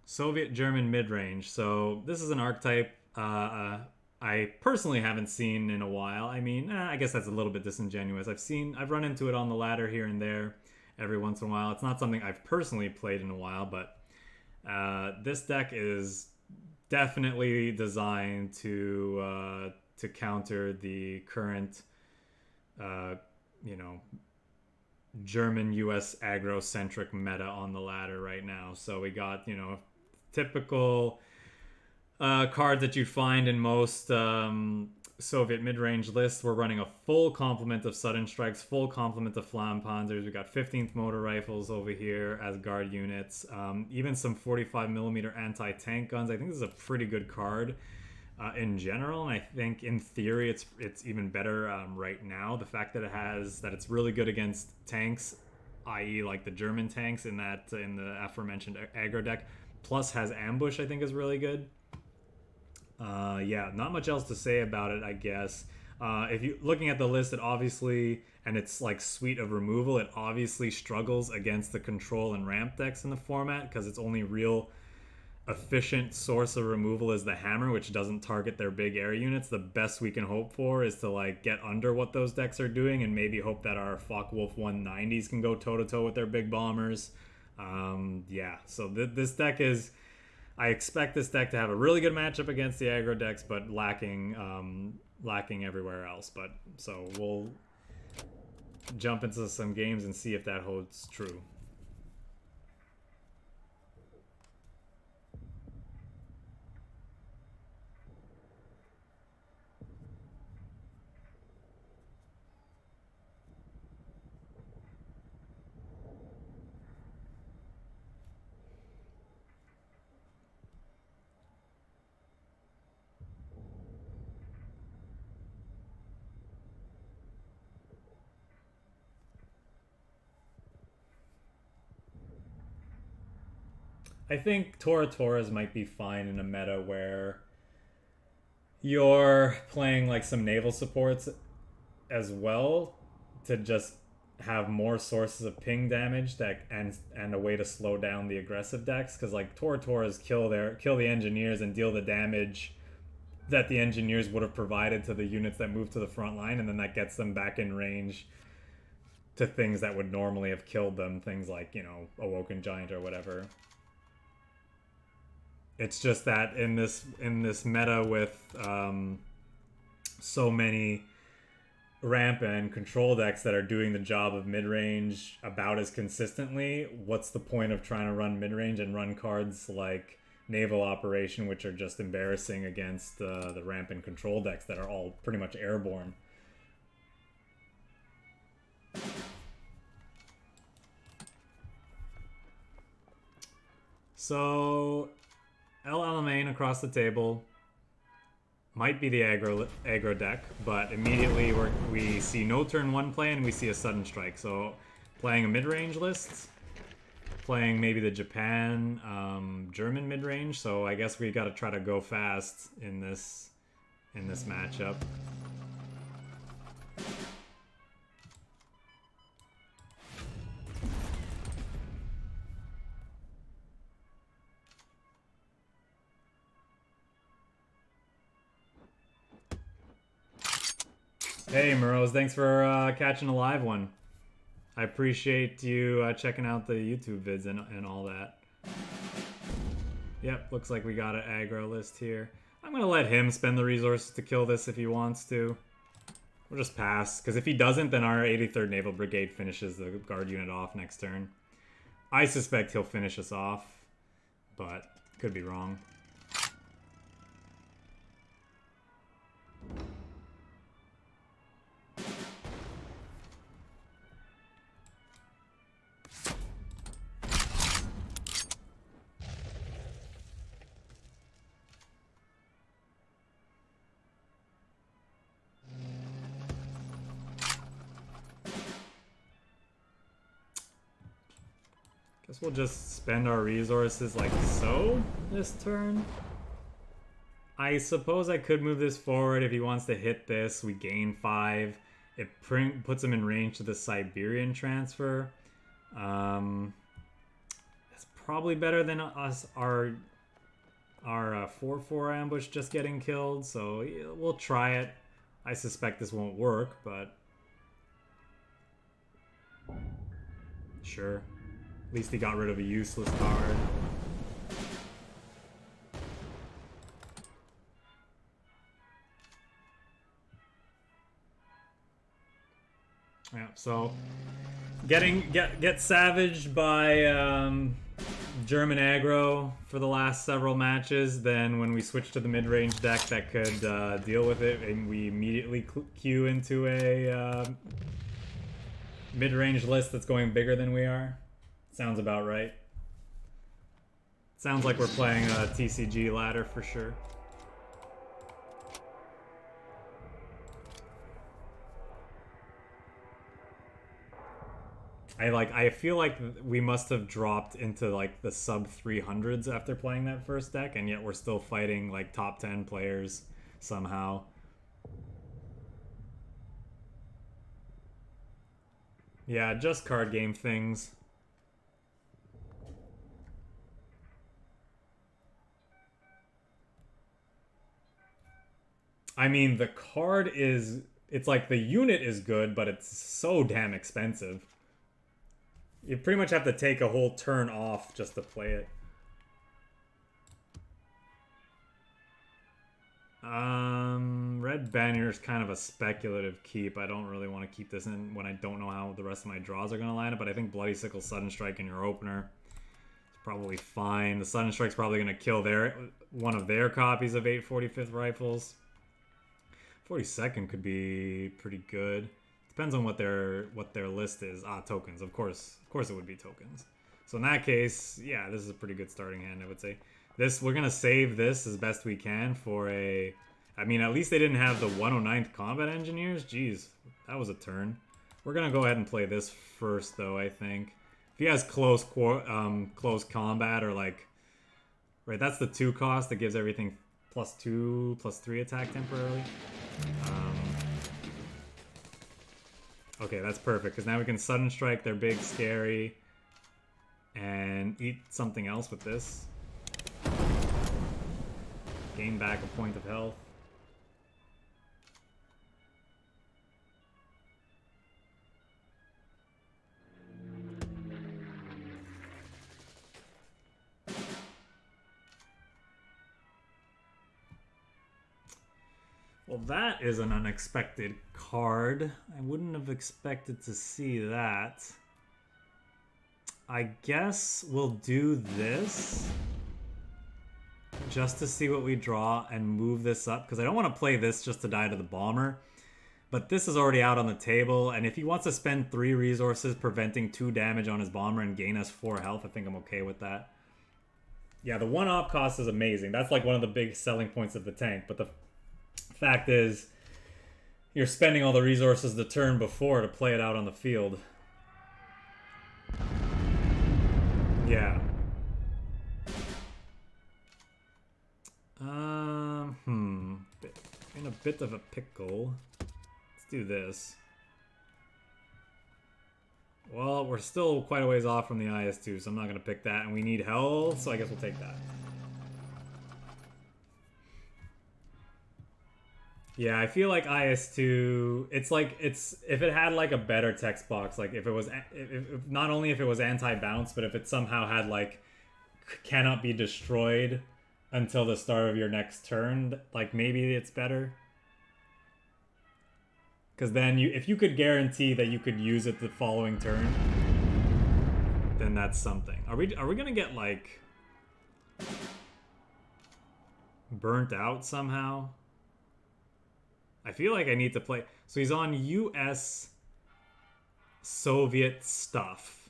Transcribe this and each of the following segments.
Soviet-German mid-range. So this is an archetype I personally haven't seen in a while. I mean, I guess that's a little bit disingenuous. I've run into it on the ladder here and there every once in a while. It's not something I've personally played in a while, but this deck is definitely designed to counter the current, uh, you know, German US aggro centric meta on the ladder right now. So we got, typical cards that you'd find in most Soviet mid-range lists. We're running a full complement of sudden strikes, full complement of FLAMMPANZERs. We got 15th motor rifles over here as guard units, even some 45 millimeter anti-tank guns. I think this is a pretty good card in general, and I think in theory it's even better right now. The fact that it's really good against tanks, i.e., like the German tanks in the aforementioned aggro deck, plus has ambush, I think is really good. Yeah, not much else to say about it, I guess. If you looking at the list, it obviously, and its like suite of removal, it obviously struggles against the control and ramp decks in the format because its only real efficient source of removal is the hammer, which doesn't target their big air units. The best we can hope for is to like get under what those decks are doing and maybe hope that our Focke-Wulf 190s can go toe to toe with their big bombers. Yeah, so this deck is. I expect this deck to have a really good matchup against the aggro decks, but lacking everywhere else. But so we'll jump into some games and see if that holds true. I think Toras might be fine in a meta where you're playing like some naval supports as well to just have more sources of ping damage that and a way to slow down the aggressive decks, because like Toras kill the engineers and deal the damage that the engineers would have provided to the units that move to the front line, and then that gets them back in range to things that would normally have killed them, things like, Awoken Giant or whatever. It's just that in this meta with so many ramp and control decks that are doing the job of mid-range about as consistently, what's the point of trying to run mid-range and run cards like Naval Operation, which are just embarrassing against the ramp and control decks that are all pretty much airborne? So El Alamein across the table might be the aggro deck, but immediately we see no turn one play and we see a sudden strike. So playing a mid-range list, playing maybe the Japan German mid-range. So I guess we got to try to go fast in this matchup. Hey, Murrows, thanks for catching a live one. I appreciate you checking out the YouTube vids and all that. Yep, looks like we got an aggro list here. I'm going to let him spend the resources to kill this if he wants to. We'll just pass, because if he doesn't, then our 83rd Naval Brigade finishes the guard unit off next turn. I suspect he'll finish us off, but could be wrong. Guess we'll just spend our resources like so this turn. I suppose I could move this forward if he wants to hit this. We gain 5. It puts him in range to the Siberian transfer. That's probably better than us. Our 4-4 ambush just getting killed, so yeah, we'll try it. I suspect this won't work, but sure. At least he got rid of a useless card. Yeah, so get savaged by German aggro for the last several matches. Then when we switch to the mid-range deck that could deal with it, and we immediately queue into a mid-range list that's going bigger than we are. Sounds about right. Sounds like we're playing a TCG ladder for sure. I feel like we must have dropped into like the sub 300s after playing that first deck, and yet we're still fighting like top 10 players somehow. Yeah, just card game things. I mean, the card is... It's like the unit is good, but it's so damn expensive. You pretty much have to take a whole turn off just to play it. Red Banner is kind of a speculative keep. I don't really want to keep this in when I don't know how the rest of my draws are going to line up, but I think Bloody Sickle Sudden Strike in your opener is probably fine. The Sudden Strike's probably going to kill one of their copies of 845th Rifles. 42nd could be pretty good. Depends on what their list is. Tokens. Of course it would be tokens. So in that case, yeah, this is a pretty good starting hand, I would say. We're gonna save this as best we can for a... I mean, at least they didn't have the 109th Combat Engineers. Jeez, that was a turn. We're gonna go ahead and play this first, though, I think. If he has close combat or like... Right, that's the 2 cost that gives everything +2, +3 attack temporarily. Okay, that's perfect, because now we can Sudden Strike their big, scary, and eat something else with this. Gain back a point of health. Well, that is an unexpected card. I wouldn't have expected to see that. I guess we'll do this just to see what we draw and move this up, because I don't want to play this just to die to the bomber. But this is already out on the table, and if he wants to spend 3 resources preventing 2 damage on his bomber and gain us 4 health, I think I'm okay with that. Yeah, the 1 op cost is amazing. That's like one of the big selling points of the tank, but the fact is, you're spending all the resources the turn before to play it out on the field. Yeah. In a bit of a pickle. Let's do this. Well, we're still quite a ways off from the IS-2, so I'm not going to pick that, and we need health, so I guess we'll take that. Yeah, I feel like IS-2, it's like, if it had like a better text box, like if it was, if not only if it was anti-bounce, but if it somehow had like, cannot be destroyed until the start of your next turn, like maybe it's better. Because then if you could guarantee that you could use it the following turn, then that's something. Are we gonna get like burnt out somehow? I feel like I need to play. So he's on US Soviet stuff.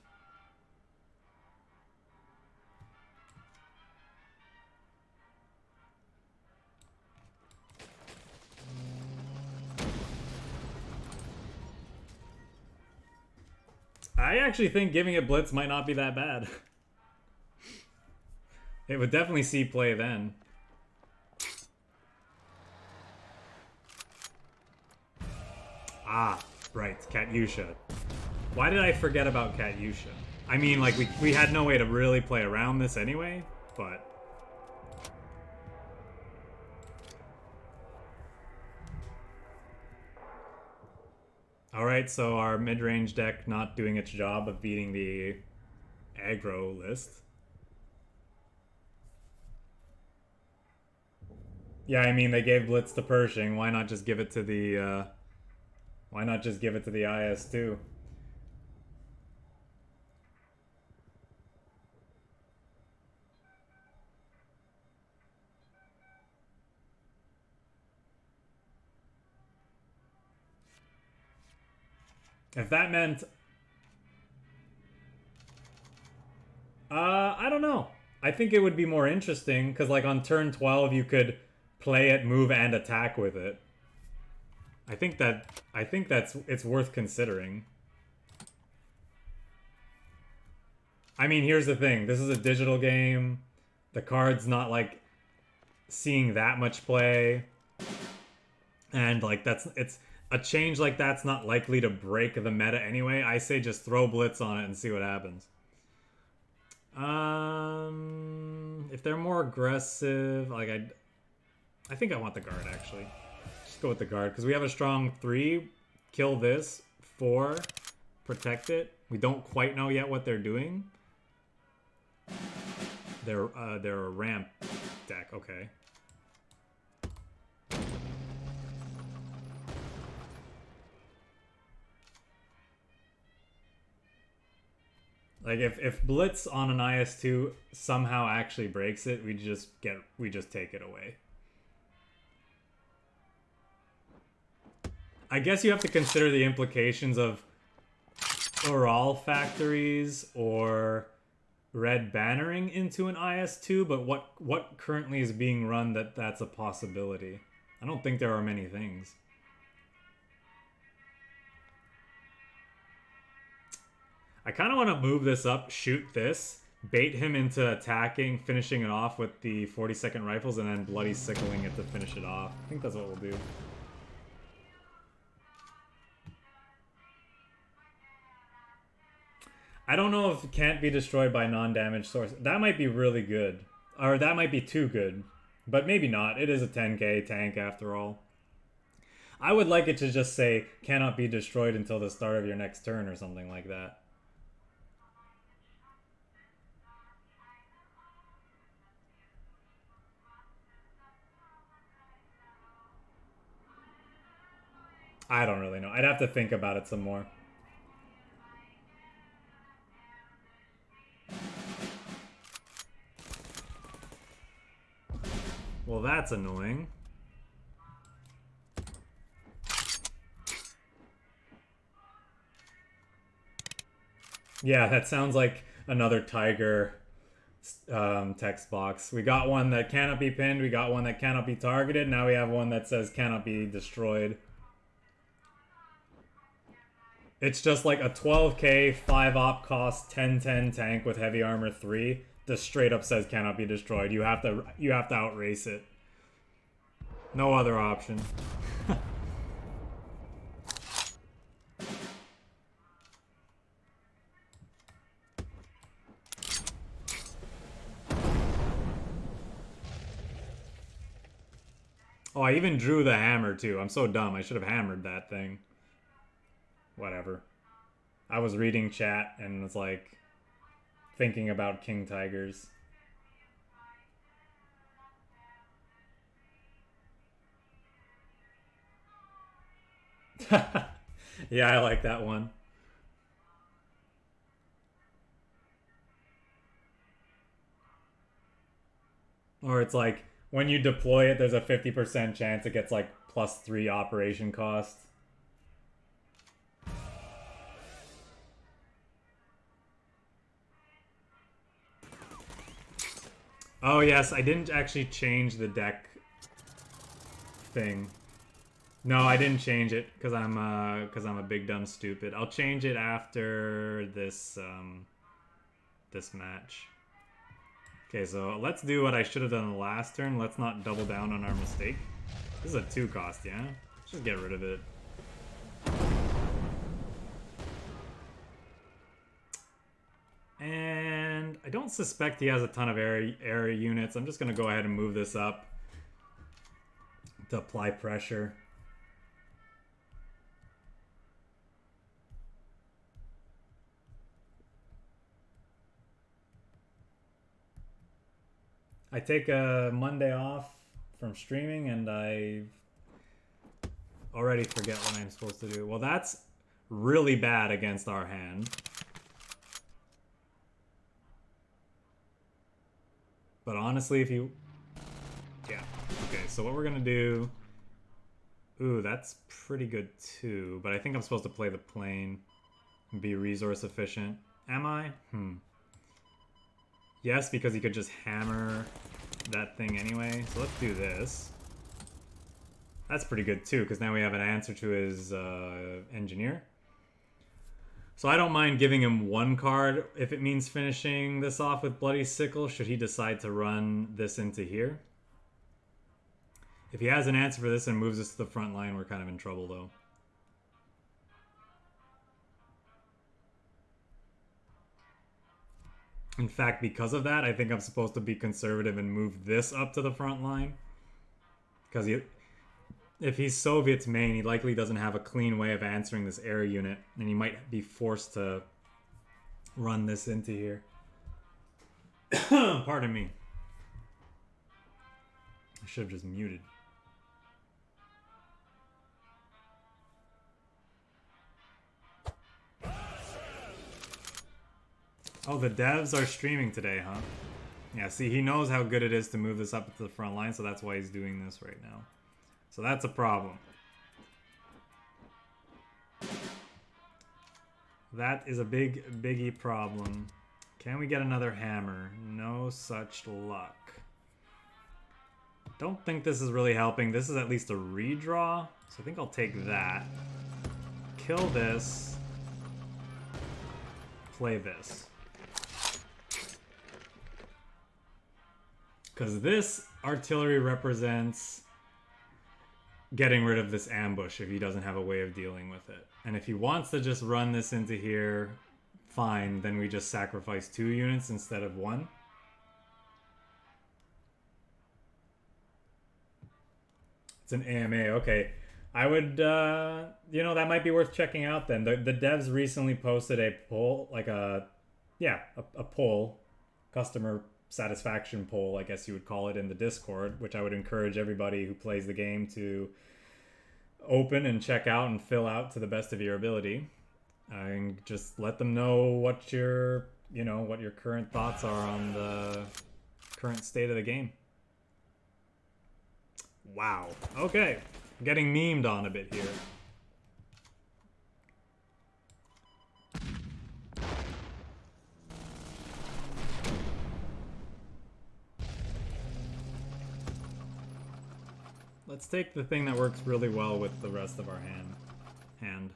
I actually think giving it Blitz might not be that bad. It would definitely see play then. Ah, right, Katyusha. Why did I forget about Katyusha? I mean, like, we had no way to really play around this anyway, but... Alright, so our mid-range deck not doing its job of beating the aggro list. Yeah, I mean, they gave Blitz to Pershing. Why not just give it to the, why not just give it to the IS-2? If that meant... I don't know. I think it would be more interesting, because, like, on turn 12, you could play it, move, and attack with it. I think that's it's worth considering. I mean, here's the thing. This is a digital game. The card's not, like, seeing that much play. And, like, it's a change like that's not likely to break the meta anyway. I say just throw Blitz on it and see what happens. If they're more aggressive, like, I think I want the guard, actually. Just go with the guard, because we have a strong 3. Kill this. 4. Protect it. We don't quite know yet what they're doing. They're a ramp deck, okay. Like, if Blitz on an IS-2 somehow actually breaks it, we just take it away. I guess you have to consider the implications of Ural factories or red bannering into an IS-2, but what currently is being run that's a possibility? I don't think there are many things. I kind of want to move this up, shoot this, bait him into attacking, finishing it off with the 40-second rifles, and then bloody sickling it to finish it off. I think that's what we'll do. I don't know if it can't be destroyed by non-damage source. That might be really good. Or that might be too good. But maybe not. It is a 10k tank after all. I would like it to just say, cannot be destroyed until the start of your next turn or something like that. I don't really know. I'd have to think about it some more. Well, that's annoying. Yeah, that sounds like another Tiger text box. We got one that cannot be pinned. We got one that cannot be targeted. Now we have one that says cannot be destroyed. It's just like a 12k, 5 op cost, 10-10 tank with heavy armor 3. This straight up says cannot be destroyed. You have to outrace it. No other option. Oh, I even drew the hammer too. I'm so dumb. I should have hammered that thing. Whatever. I was reading chat and was like thinking about King Tigers. Yeah, I like that one. Or it's like when you deploy it, there's a 50% chance it gets like +3 operation cost. Oh yes, I didn't actually change the deck thing. No, I didn't change it because I'm a big dumb stupid. I'll change it after this this match. Okay, so let's do what I should have done the last turn. Let's not double down on our mistake. This is a 2 cost, yeah? Let's just get rid of it. I don't suspect he has a ton of air units. I'm just going to go ahead and move this up to apply pressure. I take a Monday off from streaming and I already forget what I'm supposed to do. Well, that's really bad against our hand. But honestly, if you... Yeah. Okay, so what we're going to do... Ooh, that's pretty good too. But I think I'm supposed to play the plane and be resource efficient. Am I? Yes, because he could just hammer that thing anyway. So let's do this. That's pretty good too, because now we have an answer to his engineer. So I don't mind giving him one card if it means finishing this off with Bloody Sickle, should he decide to run this into here. If he has an answer for this and moves us to the front line, we're kind of in trouble though. In fact, because of that, I think I'm supposed to be conservative and move this up to the front line. Because if he's Soviet's main, he likely doesn't have a clean way of answering this air unit. And he might be forced to run this into here. Pardon me. I should have just muted. Oh, the devs are streaming today, huh? Yeah, see, he knows how good it is to move this up to the front line, so that's why he's doing this right now. So that's a problem. That is a biggie problem. Can we get another hammer? No such luck. Don't think this is really helping. This is at least a redraw, so I think I'll take that. Kill this. Play this. Because this artillery represents getting rid of this ambush if he doesn't have a way of dealing with it. And if he wants to just run this into here, fine, then we just sacrifice 2 units instead of 1. It's an AMA, okay. I would, you know, that might be worth checking out then. The devs recently posted a poll, like a poll, customer satisfaction poll, I guess you would call it, in the Discord, which I would encourage everybody who plays the game to open and check out and fill out to the best of your ability. And just let them know what your, you know, what your current thoughts are on the current state of the game. Wow. Okay. Getting memed on a bit here. Let's take the thing that works really well with the rest of our hand.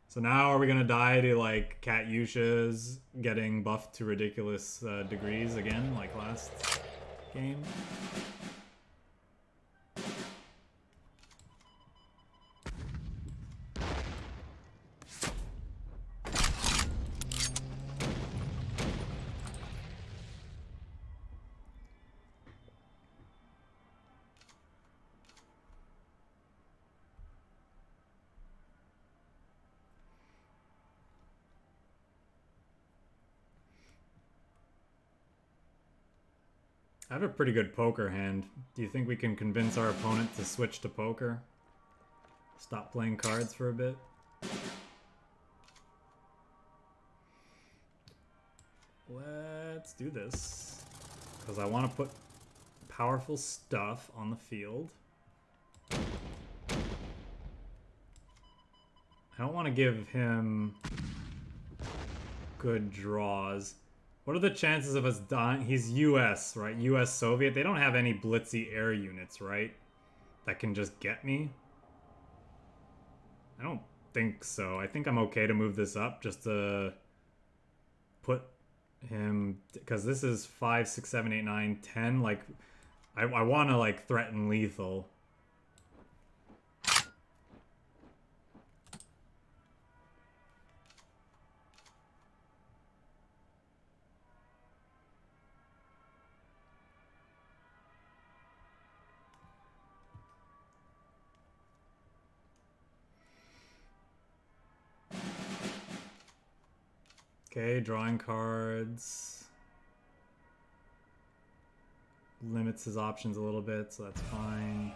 So now are we gonna die to like Katyushas getting buffed to ridiculous degrees again, like last game? I have a pretty good poker hand. Do you think we can convince our opponent to switch to poker? Stop playing cards for a bit? Let's do this. Because I want to put powerful stuff on the field. I don't want to give him good draws. What are the chances of us dying? He's US, right? US Soviet. They don't have any blitzy air units, right? That can just get me? I don't think so. I think I'm okay to move this up just to put him... Because this is 5, 6, 7, 8, 9, 10. Like, I want to, like, threaten lethal. Okay, drawing cards. Limits his options a little bit, so that's fine.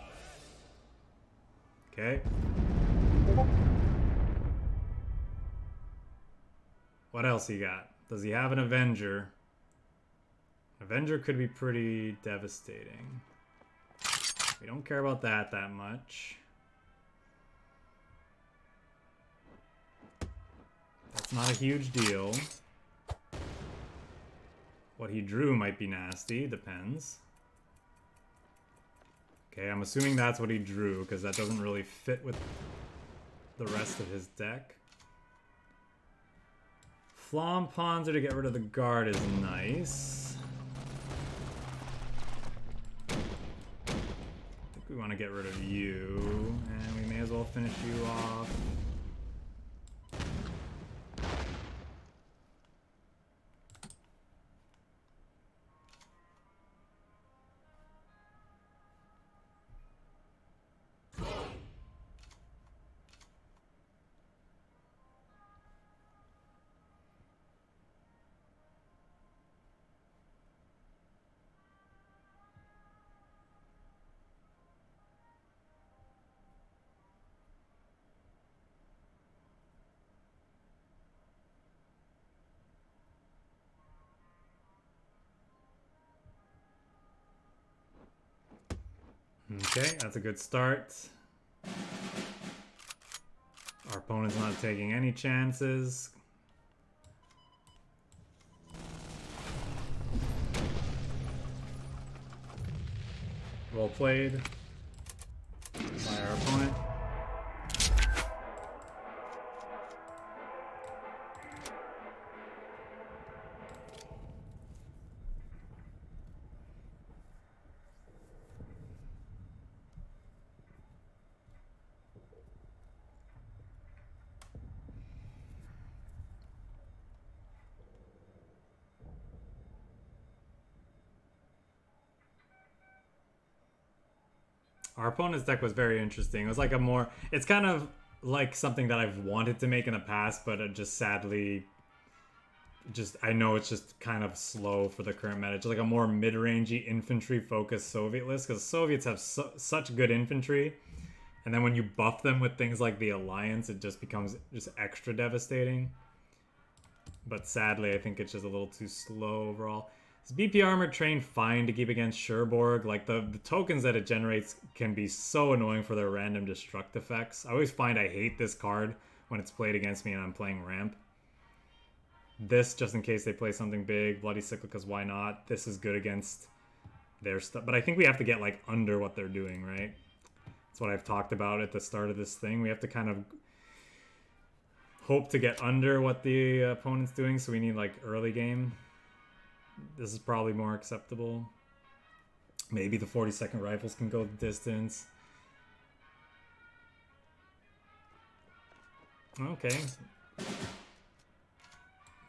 Okay. What else he got? Does he have an Avenger? Avenger could be pretty devastating. We don't care about that much. That's not a huge deal. What he drew might be nasty, depends. Okay, I'm assuming that's what he drew, because that doesn't really fit with the rest of his deck. FLAMMPANZER to get rid of the guard is nice. I think we want to get rid of you, and we may as well finish you off. Okay, that's a good start. Our opponent's not taking any chances. Well played by our opponent. Our opponent's deck was very interesting. It was like a more... It's kind of like something that I've wanted to make in the past, but it just sadly... I know it's just kind of slow for the current meta. Just like a more mid-rangey, infantry-focused Soviet list, because Soviets have such good infantry, and then when you buff them with things like the Alliance, it just becomes just extra devastating. But sadly, I think it's just a little too slow overall. Is BP Armor trained fine to keep against Cherbourg? Like, the tokens that it generates can be so annoying for their random destruct effects. I always find I hate this card when it's played against me and I'm playing ramp. This, just in case they play something big. Bloody Cyclic, because why not? This is good against their stuff. But I think we have to get, like, under what they're doing, right? That's what I've talked about at the start of this thing. We have to kind of hope to get under what the opponent's doing, so we need, like, early game. This is probably more acceptable. Maybe the 40-second rifles can go the distance. Okay.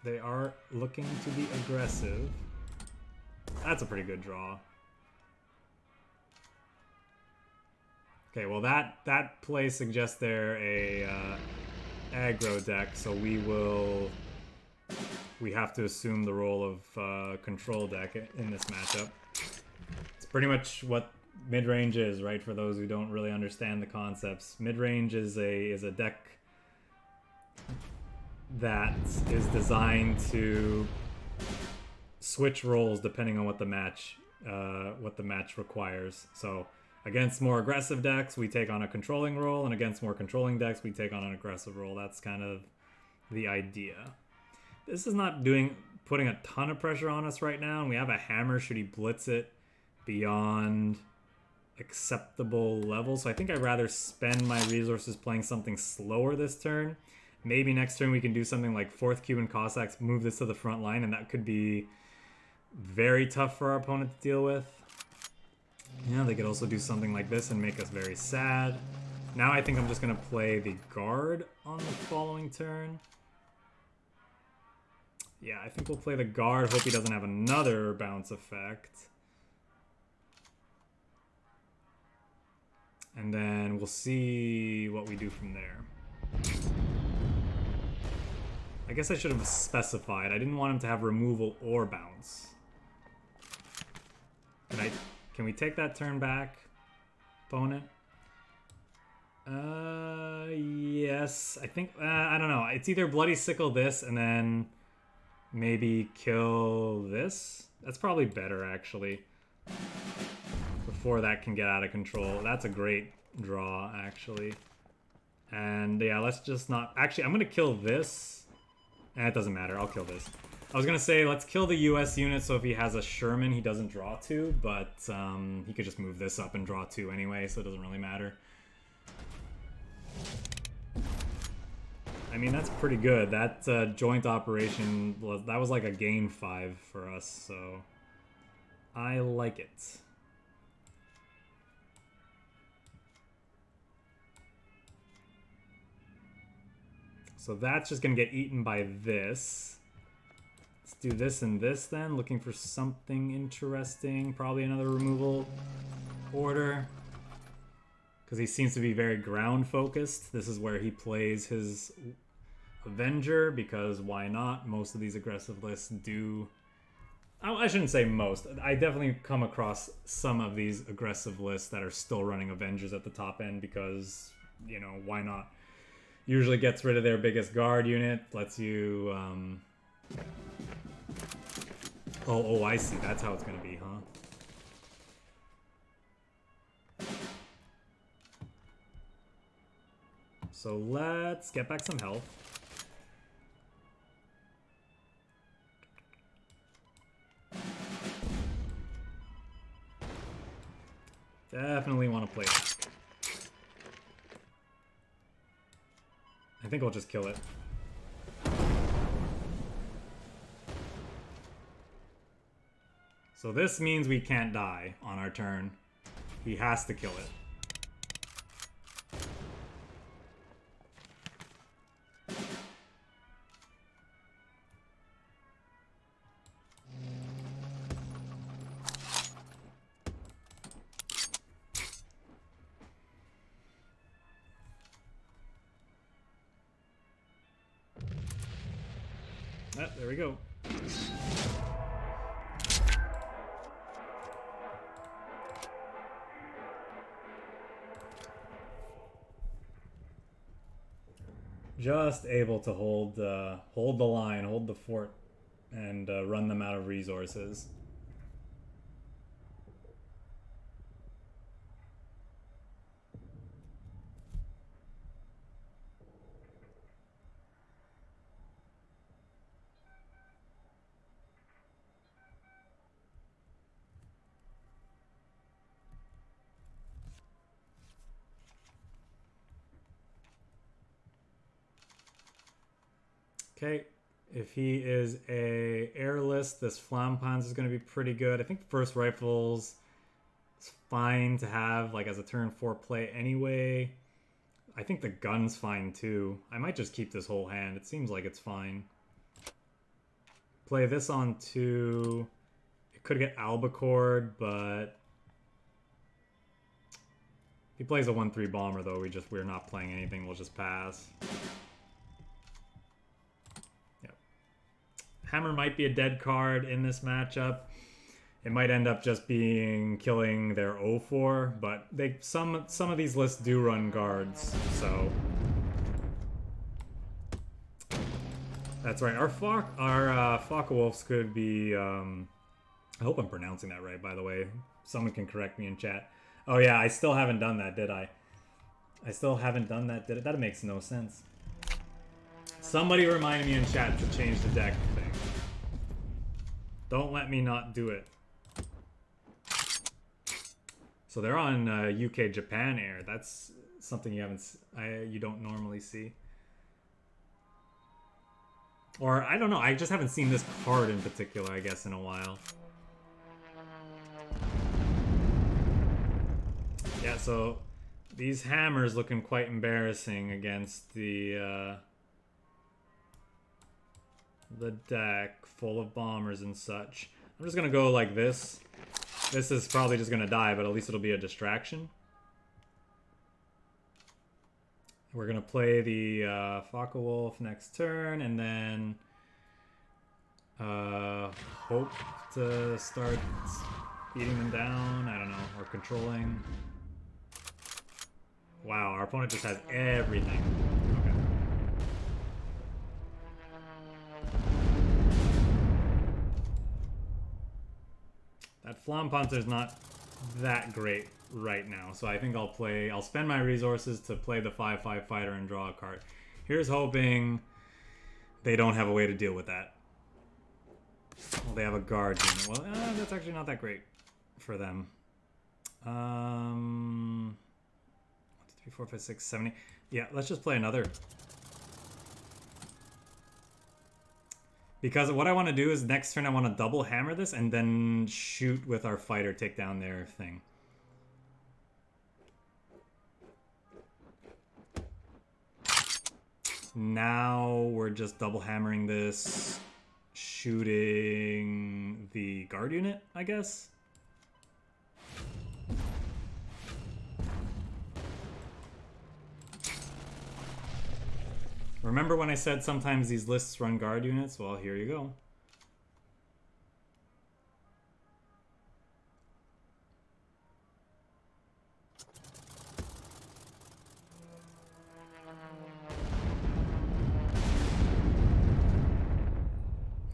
They are looking to be aggressive. That's a pretty good draw. Okay, well that play suggests they're a aggro deck, so we have to assume the role of control deck in this matchup. It's pretty much what mid-range is, right? For those who don't really understand the concepts, mid-range is a deck that is designed to switch roles depending on what the match requires. So against more aggressive decks, we take on a controlling role, and against more controlling decks, we take on an aggressive role. That's kind of the idea. This is not putting a ton of pressure on us right now, and we have a hammer should he blitz it beyond acceptable levels. So I think I'd rather spend my resources playing something slower this turn. Maybe next turn we can do something like 4th Cuban Cossacks, move this to the front line, and that could be very tough for our opponent to deal with. Yeah, they could also do something like this and make us very sad. Now I think I'm just going to play the guard on the following turn. Yeah, I think we'll play the guard. Hope he doesn't have another bounce effect. And then we'll see what we do from there. I guess I should have specified. I didn't want him to have removal or bounce. Can we take that turn back, opponent? Yes. I think, I don't know. It's either Bloody Sickle this and then maybe kill this. That's probably better, actually. Before that can get out of control. That's a great draw, actually. And yeah, let's just not... Actually, I'm going to kill this. It doesn't matter. I'll kill this. I was going to say, let's kill the US unit so if he has a Sherman, he doesn't draw 2. But he could just move this up and draw 2 anyway, so it doesn't really matter. I mean, that's pretty good. That joint operation, that was like a gain 5 for us, so I like it. So that's just going to get eaten by this. Let's do this and this then, looking for something interesting. Probably another removal order. Because he seems to be very ground focused. This is where he plays his Avenger, because why not? Most of these aggressive lists do... I shouldn't say most. I definitely come across some of these aggressive lists that are still running Avengers at the top end because, you know, why not? Usually gets rid of their biggest guard unit, lets you... Oh, I see. That's how it's going to be, huh? So let's get back some health. Definitely want to play that. I think I'll just kill it. So this means we can't die on our turn. He has to kill it. There we go. Just able to hold the line, hold the fort, and run them out of resources. Okay, if he is a airless, this FLAMMPANZER is going to be pretty good. I think first rifles is fine to have like as a turn 4 play anyway. I think the gun's fine too. I might just keep this whole hand. It seems like it's fine. Play this on 2. It could get albacore, but if he plays a 1-3 bomber though, we're not playing anything. We'll just pass. Hammer might be a dead card in this matchup. It might end up just being killing their 0-4, but some of these lists do run guards, so that's right. Our Focke-Wulfs could be. I hope I'm pronouncing that right. By the way, someone can correct me in chat. Oh yeah, I still haven't done that, did I? I still haven't done that, did it? That makes no sense. Somebody reminded me in chat to change the deck thing. Don't let me not do it. So they're on UK Japan Air. That's something you don't normally see. Or I don't know. I just haven't seen this card in particular, I guess, in a while. Yeah. So these hammers looking quite embarrassing against the deck full of bombers and such. I'm just gonna go like this. This is probably just gonna die, but at least it'll be a distraction. We're gonna play the Focke-Wulf next turn, and then hope to start beating them down. I don't know, or controlling. Wow, our opponent just has everything. Okay. That Flampanzer is not that great right now, so I think I'll spend my resources to play the 5/5 fighter and draw a card. Here's hoping they don't have a way to deal with that. Well, they have a guard unit. Well, that's actually not that great for them. 1, 2, 3, 4, 5, 6, 7, 8. Yeah, let's just play another. Because what I want to do is next turn I want to double hammer this and then shoot with our fighter, take down their thing. Now we're just double hammering this, shooting the guard unit, I guess. Remember when I said sometimes these lists run guard units? Well, here you go.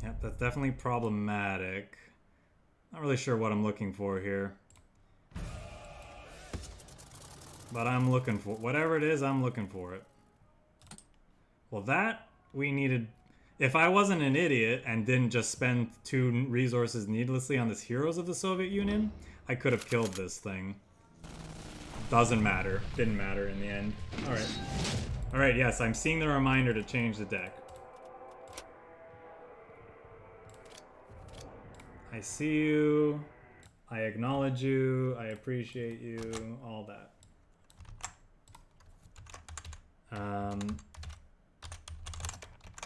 Yep, that's definitely problematic. Not really sure what I'm looking for here. But I'm looking for whatever it is, I'm looking for it. Well, that we needed. If I wasn't an idiot and didn't just spend 2 resources needlessly on this Heroes of the Soviet Union, I could have killed this thing. Doesn't matter. Didn't matter in the end. Alright. Alright, yes, I'm seeing the reminder to change the deck. I see you. I acknowledge you. I appreciate you. All that.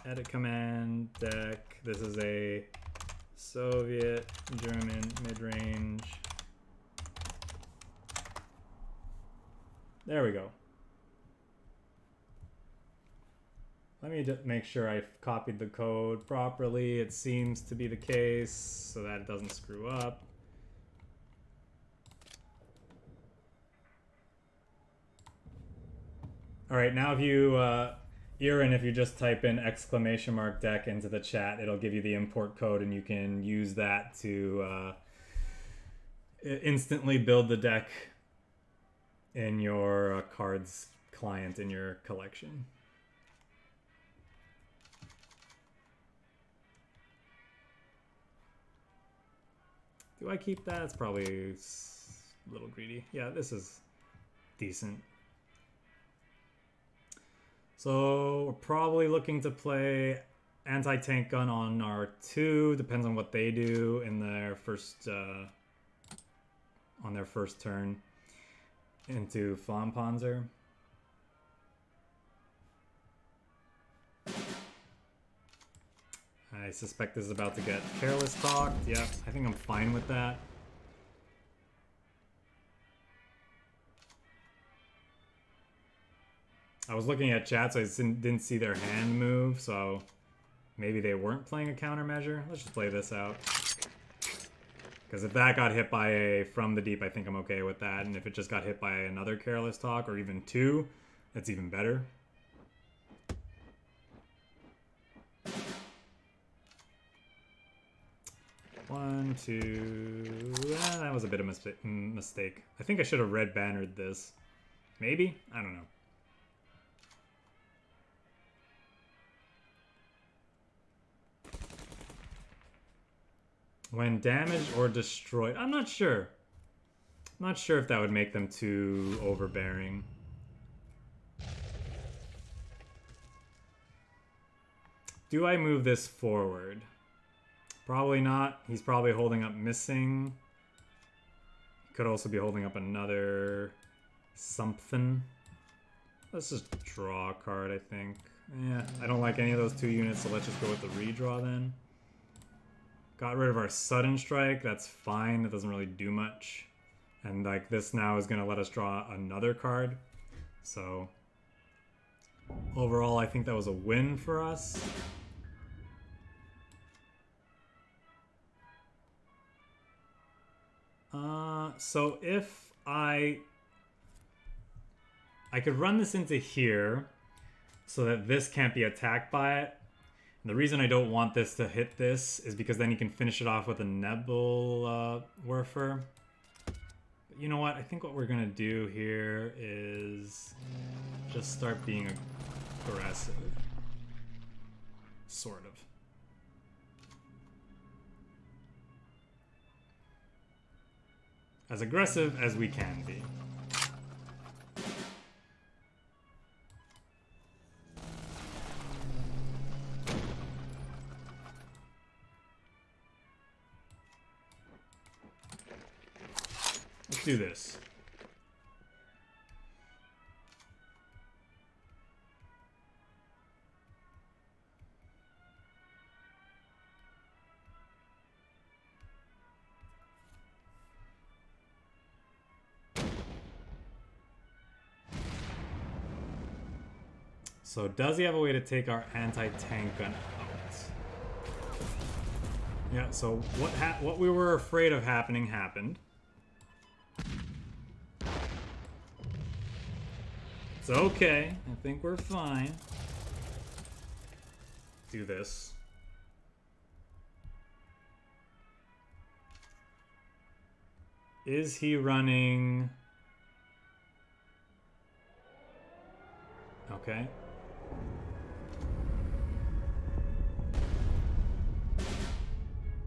Edit command deck. This is a Soviet German mid-range. There we go. Let me just make sure I've copied the code properly. It seems to be the case, so that it doesn't screw up. All right, now if you Erin, if you just type in !deck into the chat, it'll give you the import code, and you can use that to instantly build the deck in your cards client in your collection. Do I keep that? It's probably a little greedy. Yeah, this is decent. So we're probably looking to play anti-tank gun on R2. Depends on what they do in their first on their first turn into Flampanzer. I suspect this is about to get careless talked. Yeah, I think I'm fine with that. I was looking at chat, so I didn't see their hand move, so maybe they weren't playing a countermeasure. Let's just play this out. Because if that got hit by a from the deep, I think I'm okay with that. And if it just got hit by another careless talk, or even 2, that's even better. One, 2... that was a bit of a mistake. I think I should have red bannered this. Maybe? I don't know. When damaged or destroyed. I'm not sure. I'm not sure if that would make them too overbearing. Do I move this forward? Probably not. He's probably holding up missing. He could also be holding up another something. Let's just draw a card, I think. Yeah, I don't like any of those 2 units, so let's just go with the redraw then. Got rid of our sudden strike. That's fine. That doesn't really do much. And like this now is going to let us draw another card. So Overall, I think that was a win for us. So if I could run this into here so that this can't be attacked by it. And the reason I don't want this to hit this is because then you can finish it off with a Nebel Werfer. But you know what? I think what we're gonna do here is just start being aggressive. Sort of. As aggressive as we can be. Let's do this. So does he have a way to take our anti-tank gun out? Yeah, so what we were afraid of happening happened. It's okay. I think we're fine. Do this. Is he running? Okay.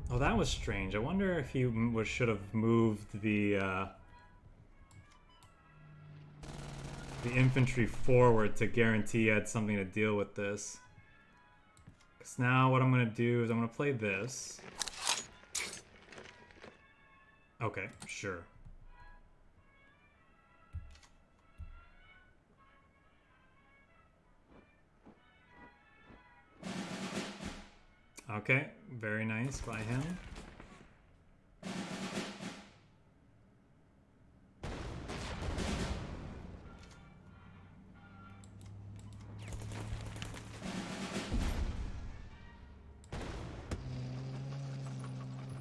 Oh, that was strange. I wonder if he should have moved the infantry forward to guarantee he had something to deal with this. Because now what I'm going to do is I'm going to play this. Okay, sure. Okay, very nice by him.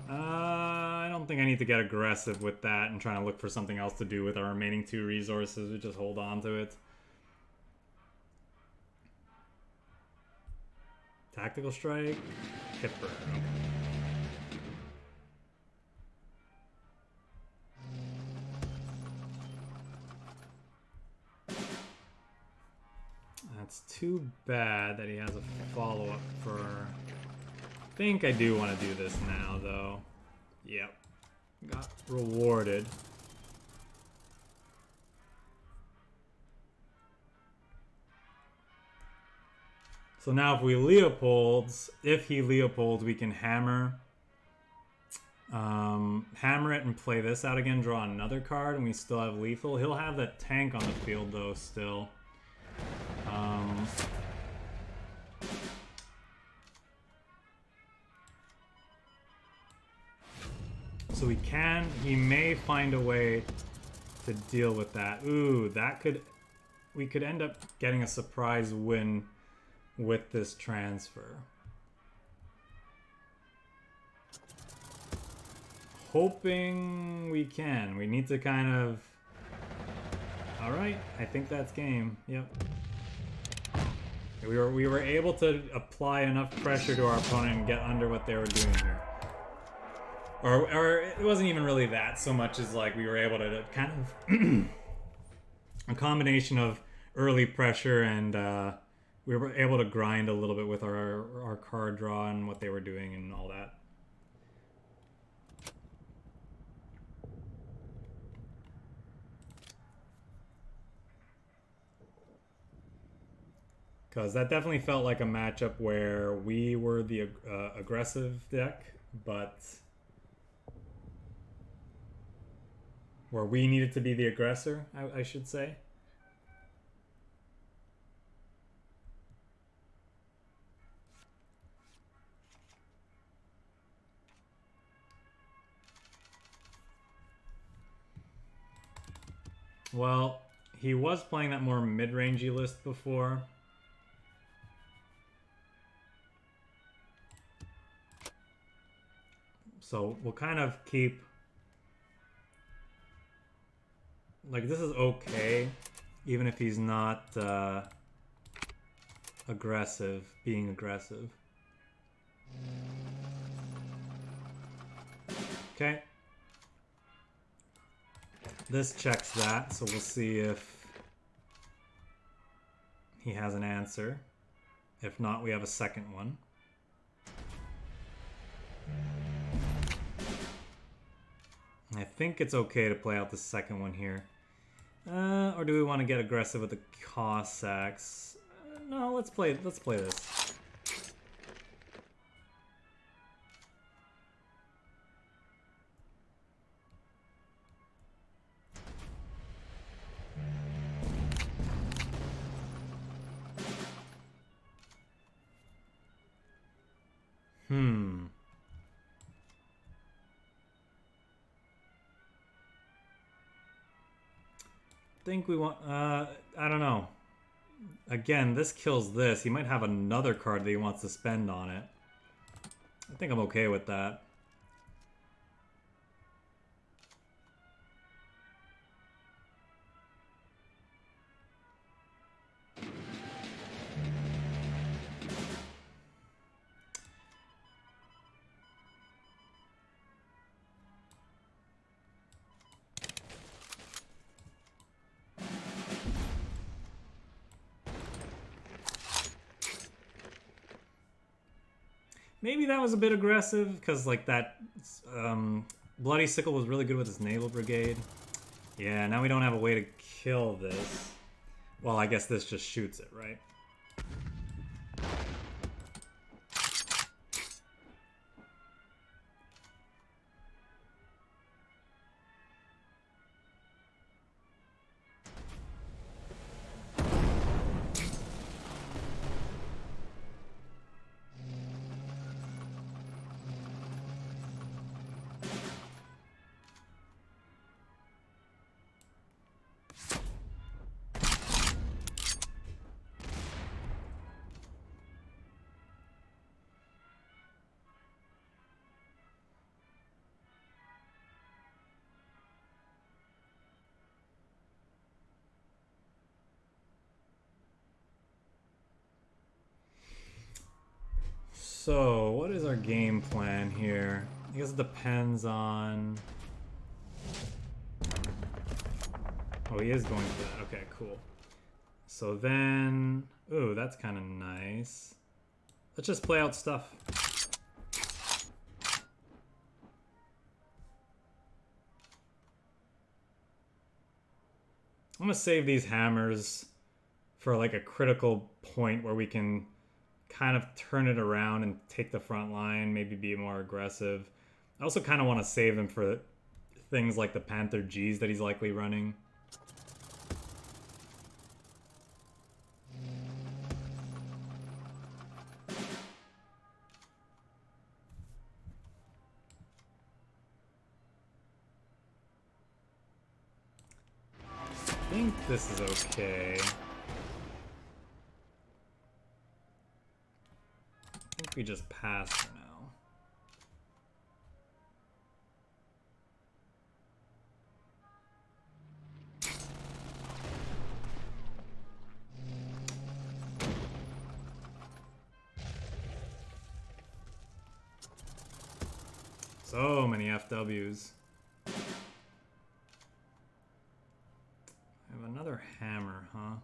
I don't think I need to get aggressive with that and trying to look for something else to do with our remaining 2 resources. We just hold on to it. Tactical strike, Kipper. That's too bad that he has a follow-up for... I think I do want to do this now, though. Yep. Got rewarded. So now if we Leopolds, if he Leopolds, we can hammer. Hammer it and play this out again, draw another card, and we still have lethal. He'll have that tank on the field, though, still. So he may find a way to deal with that. Ooh, we could end up getting a surprise win with this transfer. Hoping we can. We need to kind of... Alright, I think that's game. Yep. We were able to apply enough pressure to our opponent and get under what they were doing here. Or it wasn't even really that so much as like we were able to kind of... a combination of early pressure and we were able to grind a little bit with our card draw and what they were doing and all that. Because that definitely felt like a matchup where we were the aggressive deck, but where we needed to be the aggressor, I should say. Well, he was playing that more mid-rangey list before. So we'll kind of keep... Like, this is okay, even if he's not aggressive, being aggressive. Okay. This checks that, so we'll see if he has an answer. If not, we have a second one. I think it's okay to play out the second one here. Or do we want to get aggressive with the Cossacks? No, let's play this. Think we want, I don't know. Again, this kills this. He might have another card that he wants to spend on it. I think I'm okay with that. Maybe that was a bit aggressive, because like that Bloody Sickle was really good with his Naval Brigade. Yeah, now we don't have a way to kill this. Well, I guess this just shoots it, right? So, what is our game plan here? I guess it depends on... Oh, he is going for that. Okay, cool. So then... Ooh, that's kind of nice. Let's just play out stuff. I'm gonna save these hammers for like a critical point where we can kind of turn it around and take the front line, maybe be more aggressive. I also kind of want to save them for things like the Panther Gs that he's likely running. I think this is okay. I think we just pass for now. So many FWs. I have another hammer, huh?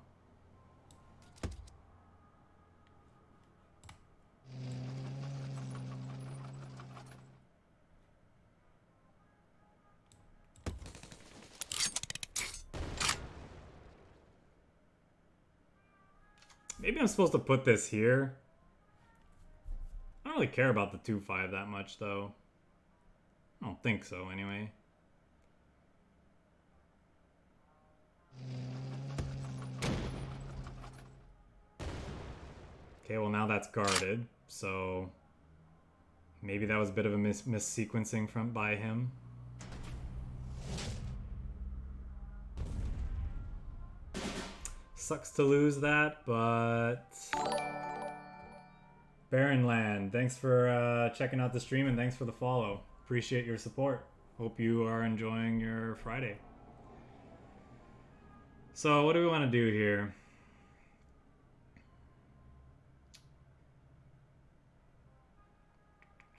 Maybe I'm supposed to put this here. I don't really care about the 2-5 that much, though. I don't think so, anyway. Okay, well now that's guarded, so maybe that was a bit of a mis-sequencing by him. Sucks to lose that, but... Barren Land, thanks for checking out the stream and thanks for the follow. Appreciate appreciate your support. Hope you are enjoying your Friday. So what do we want to do here?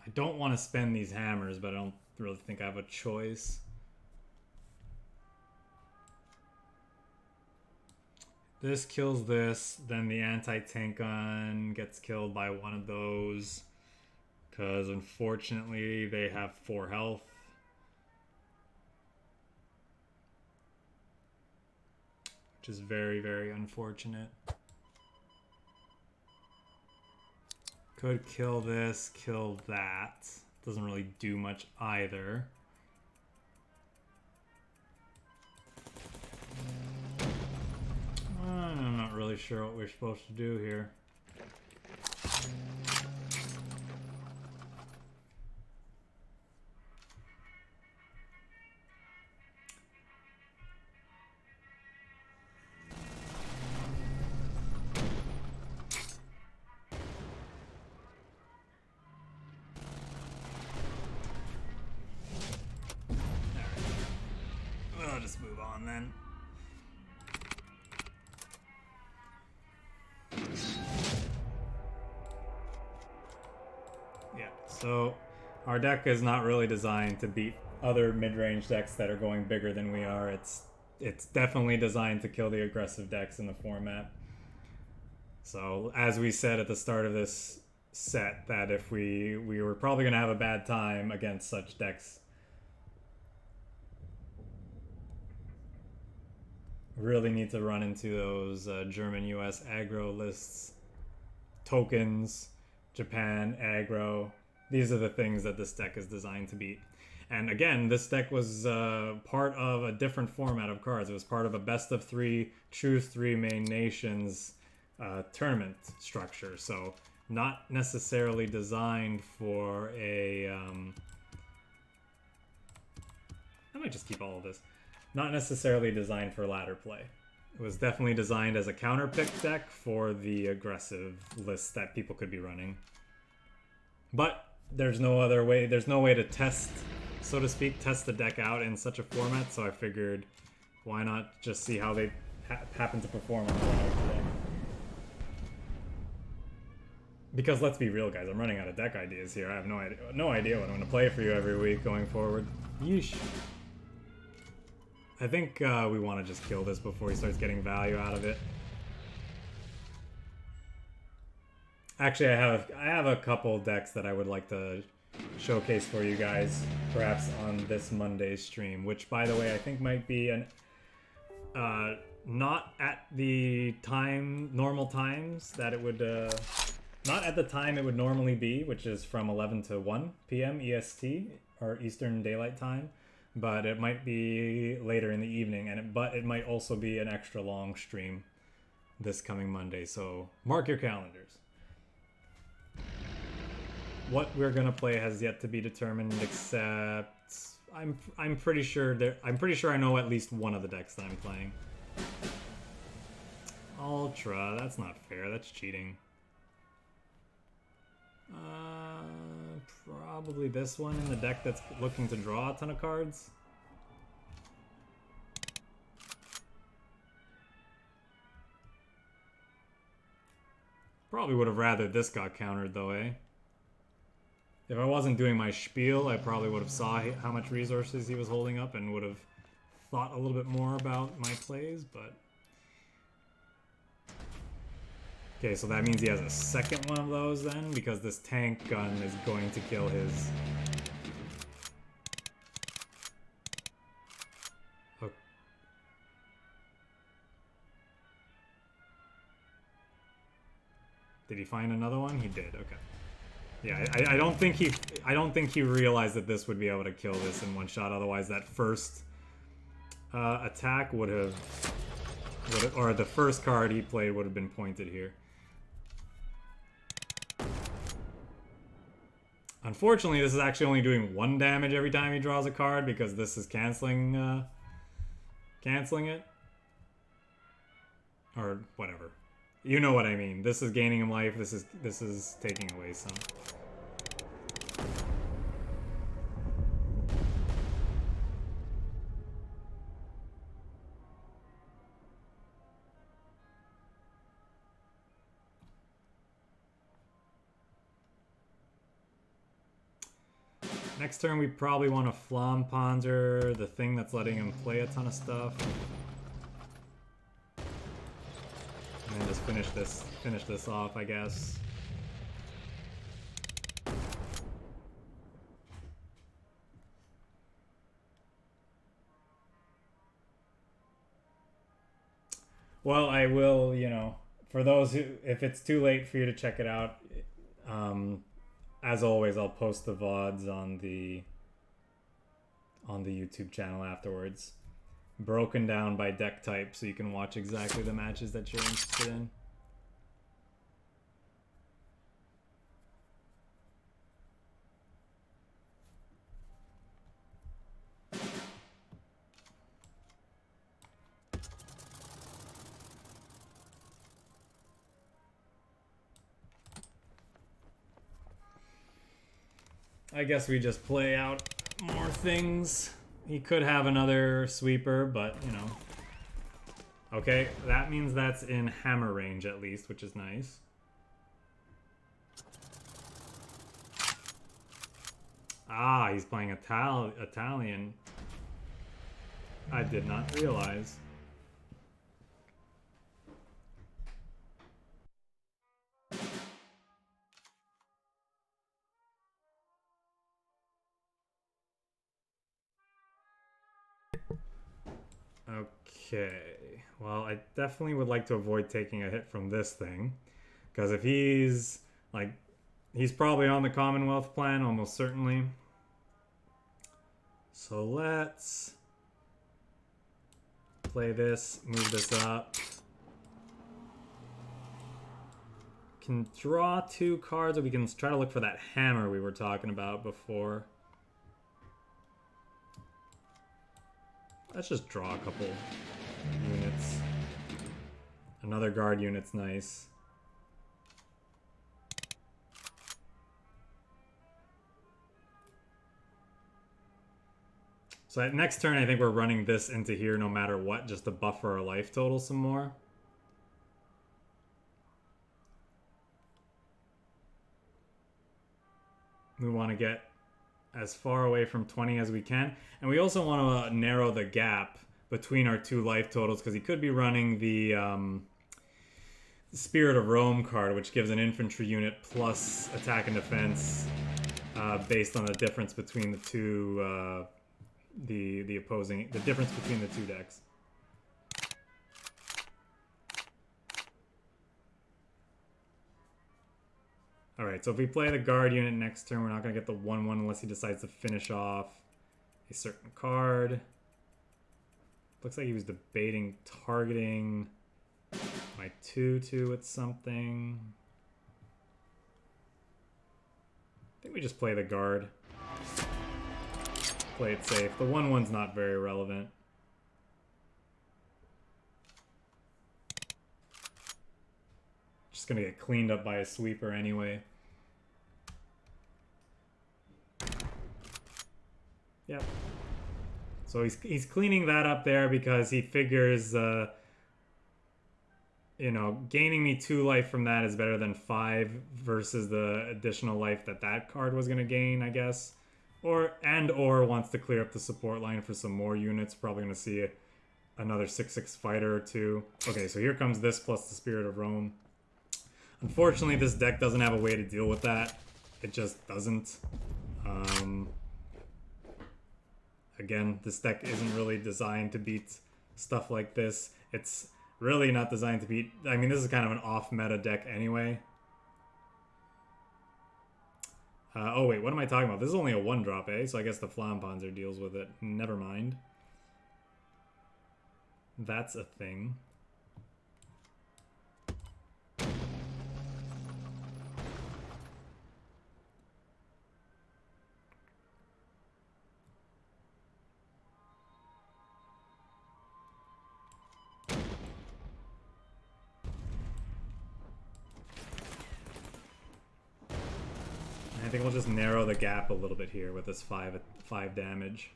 I don't want to spend these hammers, but I don't really think I have a choice. This kills this, then the anti-tank gun gets killed by one of those, because unfortunately they have 4 health. Which is very, very unfortunate. Could kill this, kill that. Doesn't really do much either. I'm not really sure what we're supposed to do here. I'll just move on then. Yeah, so our deck is not really designed to beat other mid-range decks that are going bigger than we are. It's definitely designed to kill the aggressive decks in the format. So as we said at the start of this set, that if we were probably going to have a bad time against such decks. Really need to run into those German-US aggro lists, tokens, Japan aggro. These are the things that this deck is designed to beat. And again, this deck was part of a different format of cards. It was part of a best of 3, choose 3 main nations tournament structure. So not necessarily designed for a... I might just keep all of this. Not necessarily designed for ladder play. It was definitely designed as a counter pick deck for the aggressive lists that people could be running. But there's no other way, there's no way to test, so to speak, test the deck out in such a format, so I figured why not just see how they happen to perform on the ladder today. Because let's be real, guys, I'm running out of deck ideas here. I have no idea what I'm going to play for you every week going forward. Yeesh. I think we want to just kill this before he starts getting value out of it. Actually, I have a couple decks that I would like to showcase for you guys, perhaps on this Monday's stream, which, by the way, I think might be an not at the normal times that it would not at the time it would normally be, which is from 11 to 1 p.m. EST or Eastern Daylight Time. But it might be later in the evening, but it might also be an extra long stream this coming Monday, so mark your calendars. What we're gonna play has yet to be determined, except I'm pretty sure I know at least one of the decks that I'm playing. Ultra, that's not fair, that's cheating. Probably this one in the deck that's looking to draw a ton of cards. Probably would have rather this got countered though, eh? If I wasn't doing my spiel, I probably would have saw how much resources he was holding up and would have thought a little bit more about my plays, but... Okay, so that means he has a second one of those then, because this tank gun is going to kill his... Oh. Did he find another one? He did, okay. Yeah, I don't think he realized that this would be able to kill this in one shot, otherwise that first attack would have, or the first card he played would have been pointed here. Unfortunately, this is actually only doing 1 damage every time he draws a card because this is canceling it. Or whatever. You know what I mean. This is gaining him life, this is taking away some. Next turn we probably want a FLAMMPANZER, the thing that's letting him play a ton of stuff. And then just finish this off, I guess. Well, I will, you know, for those who, if it's too late for you to check it out, as always, I'll post the VODs on the YouTube channel afterwards, broken down by deck type, so you can watch exactly the matches that you're interested in. I guess we just play out more things. He could have another sweeper, but, you know. Okay, that means that's in hammer range at least, which is nice. Ah, he's playing Italian. I did not realize. Okay, well, I definitely would like to avoid taking a hit from this thing, because if he's, like, he's probably on the Commonwealth plan, almost certainly. So let's play this, move this up. Can draw 2 cards, or we can try to look for that hammer we were talking about before. Let's just draw a couple units. Another guard unit's nice. So next turn, I think we're running this into here no matter what, just to buffer our life total some more. We want to get as far away from 20 as we can. And we also want to narrow the gap between our 2 life totals, because he could be running the Spirit of Rome card, which gives an infantry unit plus attack and defense based on the difference between the two, the difference between the 2 decks. Alright, so if we play the guard unit next turn, we're not going to get the 1-1 unless he decides to finish off a certain card. Looks like he was debating targeting my 2-2 with something. I think we just play the guard. Play it safe. The 1-1's not very relevant. Just gonna get cleaned up by a sweeper anyway. Yep. So he's cleaning that up there because he figures, you know, gaining me 2 life from that is better than 5 versus the additional life that card was gonna gain, I guess. Or wants to clear up the support line for some more units. Probably gonna see another 6/6 fighter or 2. Okay, so here comes this plus the Spirit of Rome. Unfortunately, this deck doesn't have a way to deal with that. It just doesn't. Again, this deck isn't really designed to beat stuff like this. It's really not designed to beat... I mean, this is kind of an off-meta deck anyway. Oh, wait, what am I talking about? This is only a 1-drop, eh? So I guess the FLAMMPANZER deals with it. Never mind. That's a thing. I think we'll just narrow the gap a little bit here with this 5 damage.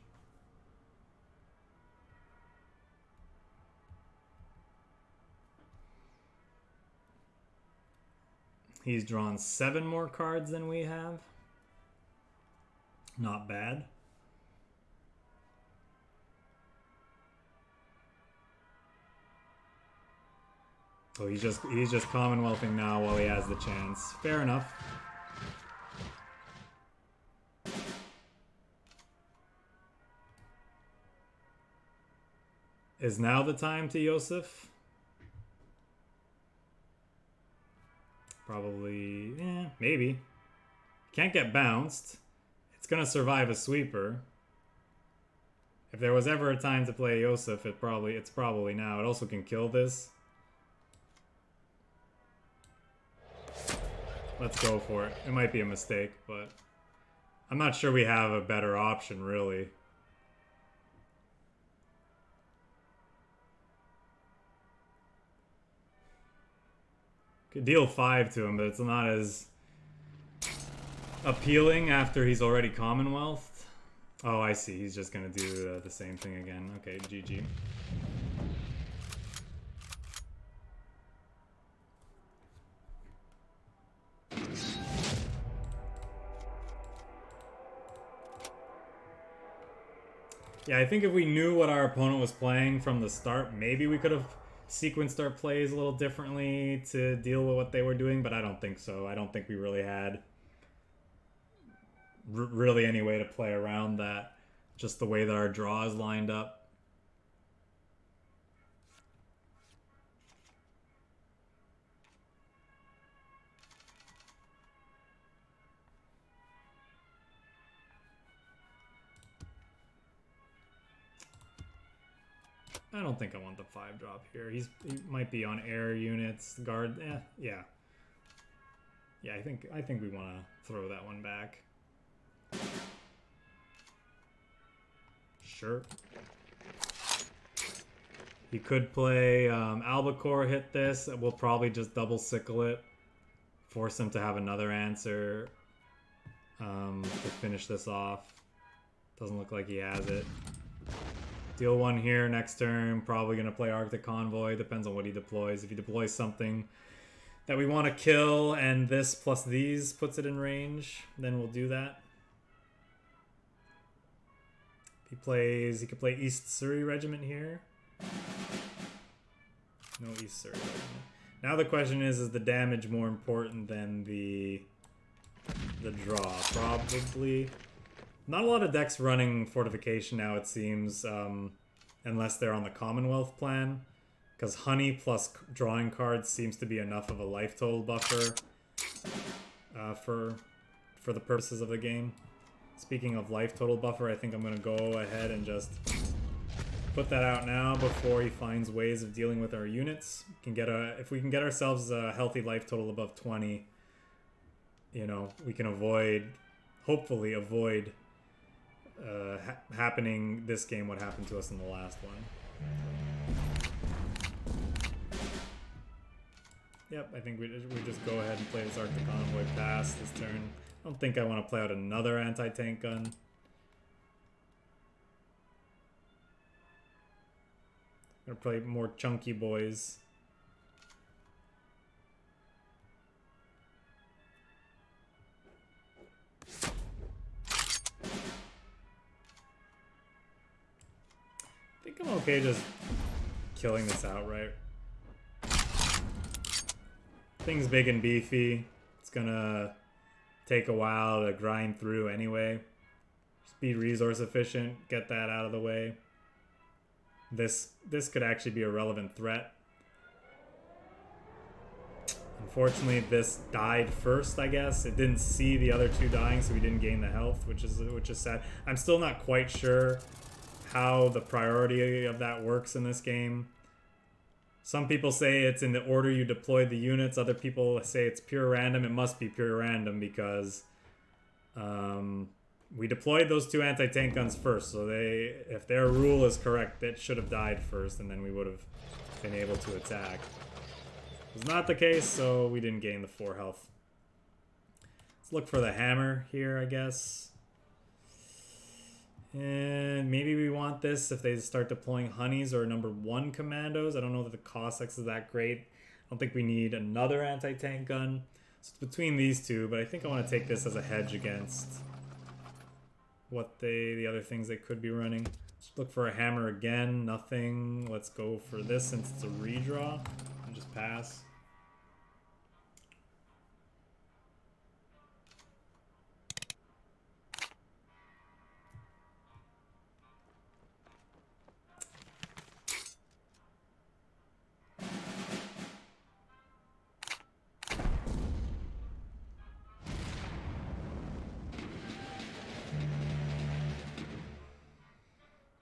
He's drawn 7 more cards than we have. Not bad. Oh, he's just Commonwealthing now while he has the chance. Fair enough. Is now the time to IOSEF? Probably, maybe. Can't get bounced. It's gonna survive a sweeper. If there was ever a time to play IOSEF, it's probably now. It also can kill this. Let's go for it. It might be a mistake, but I'm not sure we have a better option, really. Could deal 5 to him, but it's not as appealing after he's already Commonwealthed. Oh, I see. He's just gonna do the same thing again. Okay, GG. Yeah, I think if we knew what our opponent was playing from the start, maybe we could have sequenced our plays a little differently to deal with what they were doing, but I don't think so. I don't think we really had really any way to play around that, just the way that our draws lined up. I don't think I want the 5 drop here. He might be on air units, guard. Yeah. Yeah, I think we want to throw that one back. Sure. He could play Albacore, hit this. We'll probably just double sickle it. Force him to have another answer to finish this off. Doesn't look like he has it. Deal 1 here next turn. Probably going to play Arctic Convoy. Depends on what he deploys. If he deploys something that we want to kill and this plus these puts it in range, then we'll do that. He could play East Surrey Regiment here. No East Surrey Regiment. Now the question is the damage more important than the draw? Probably. Not a lot of decks running Fortification now, it seems, unless they're on the Commonwealth plan. Because Honey plus drawing cards seems to be enough of a life total buffer for the purposes of the game. Speaking of life total buffer, I think I'm going to go ahead and just put that out now before he finds ways of dealing with our units. If we can get ourselves a healthy life total above 20, you know, we can hopefully avoid happening this game what happened to us in the last one. Yep, I think we just go ahead and play this Arctic Convoy pass this turn. I don't think I want to play out another anti-tank gun. I'm gonna play more chunky boys. I think I'm okay just killing this outright. Thing's big and beefy. It's gonna take a while to grind through anyway. Just be resource efficient, get that out of the way. This could actually be a relevant threat. Unfortunately, this died first, I guess. It didn't see the other 2 dying, so we didn't gain the health, which is sad. I'm still not quite sure how the priority of that works in this game. Some people say it's in the order you deployed the units. Other people say it's pure random. It must be pure random because we deployed those 2 anti-tank guns first. So if their rule is correct, it should have died first, and then we would have been able to attack. It was not the case, so we didn't gain the 4 health. Let's look for the hammer here, I guess. And maybe we want this if they start deploying Honeys or number 1 commandos. I don't know that the Cossacks is that great. I don't think we need another anti-tank gun. So it's between these 2, but I think I want to take this as a hedge against what the other things they could be running. Just look for a hammer again. Nothing. Let's go for this since it's a redraw. And just pass.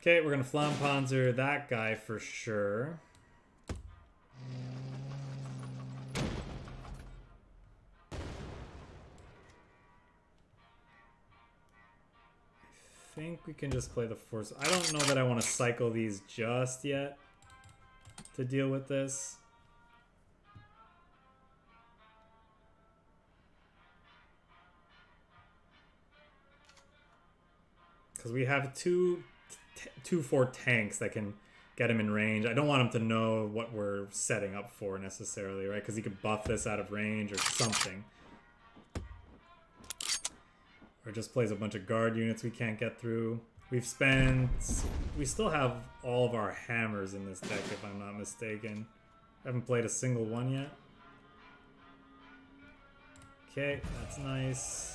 Okay, we're gonna FLAMMPANZER that guy for sure. I think we can just play the force. I don't know that I want to cycle these just yet to deal with this. Because we have two 4 tanks that can get him in range. I don't want him to know what we're setting up for necessarily, right? Because he could buff this out of range or something. Or just plays a bunch of guard units we can't get through. We still have all of our hammers in this deck if I'm not mistaken. Haven't played a single one yet. Okay, that's nice.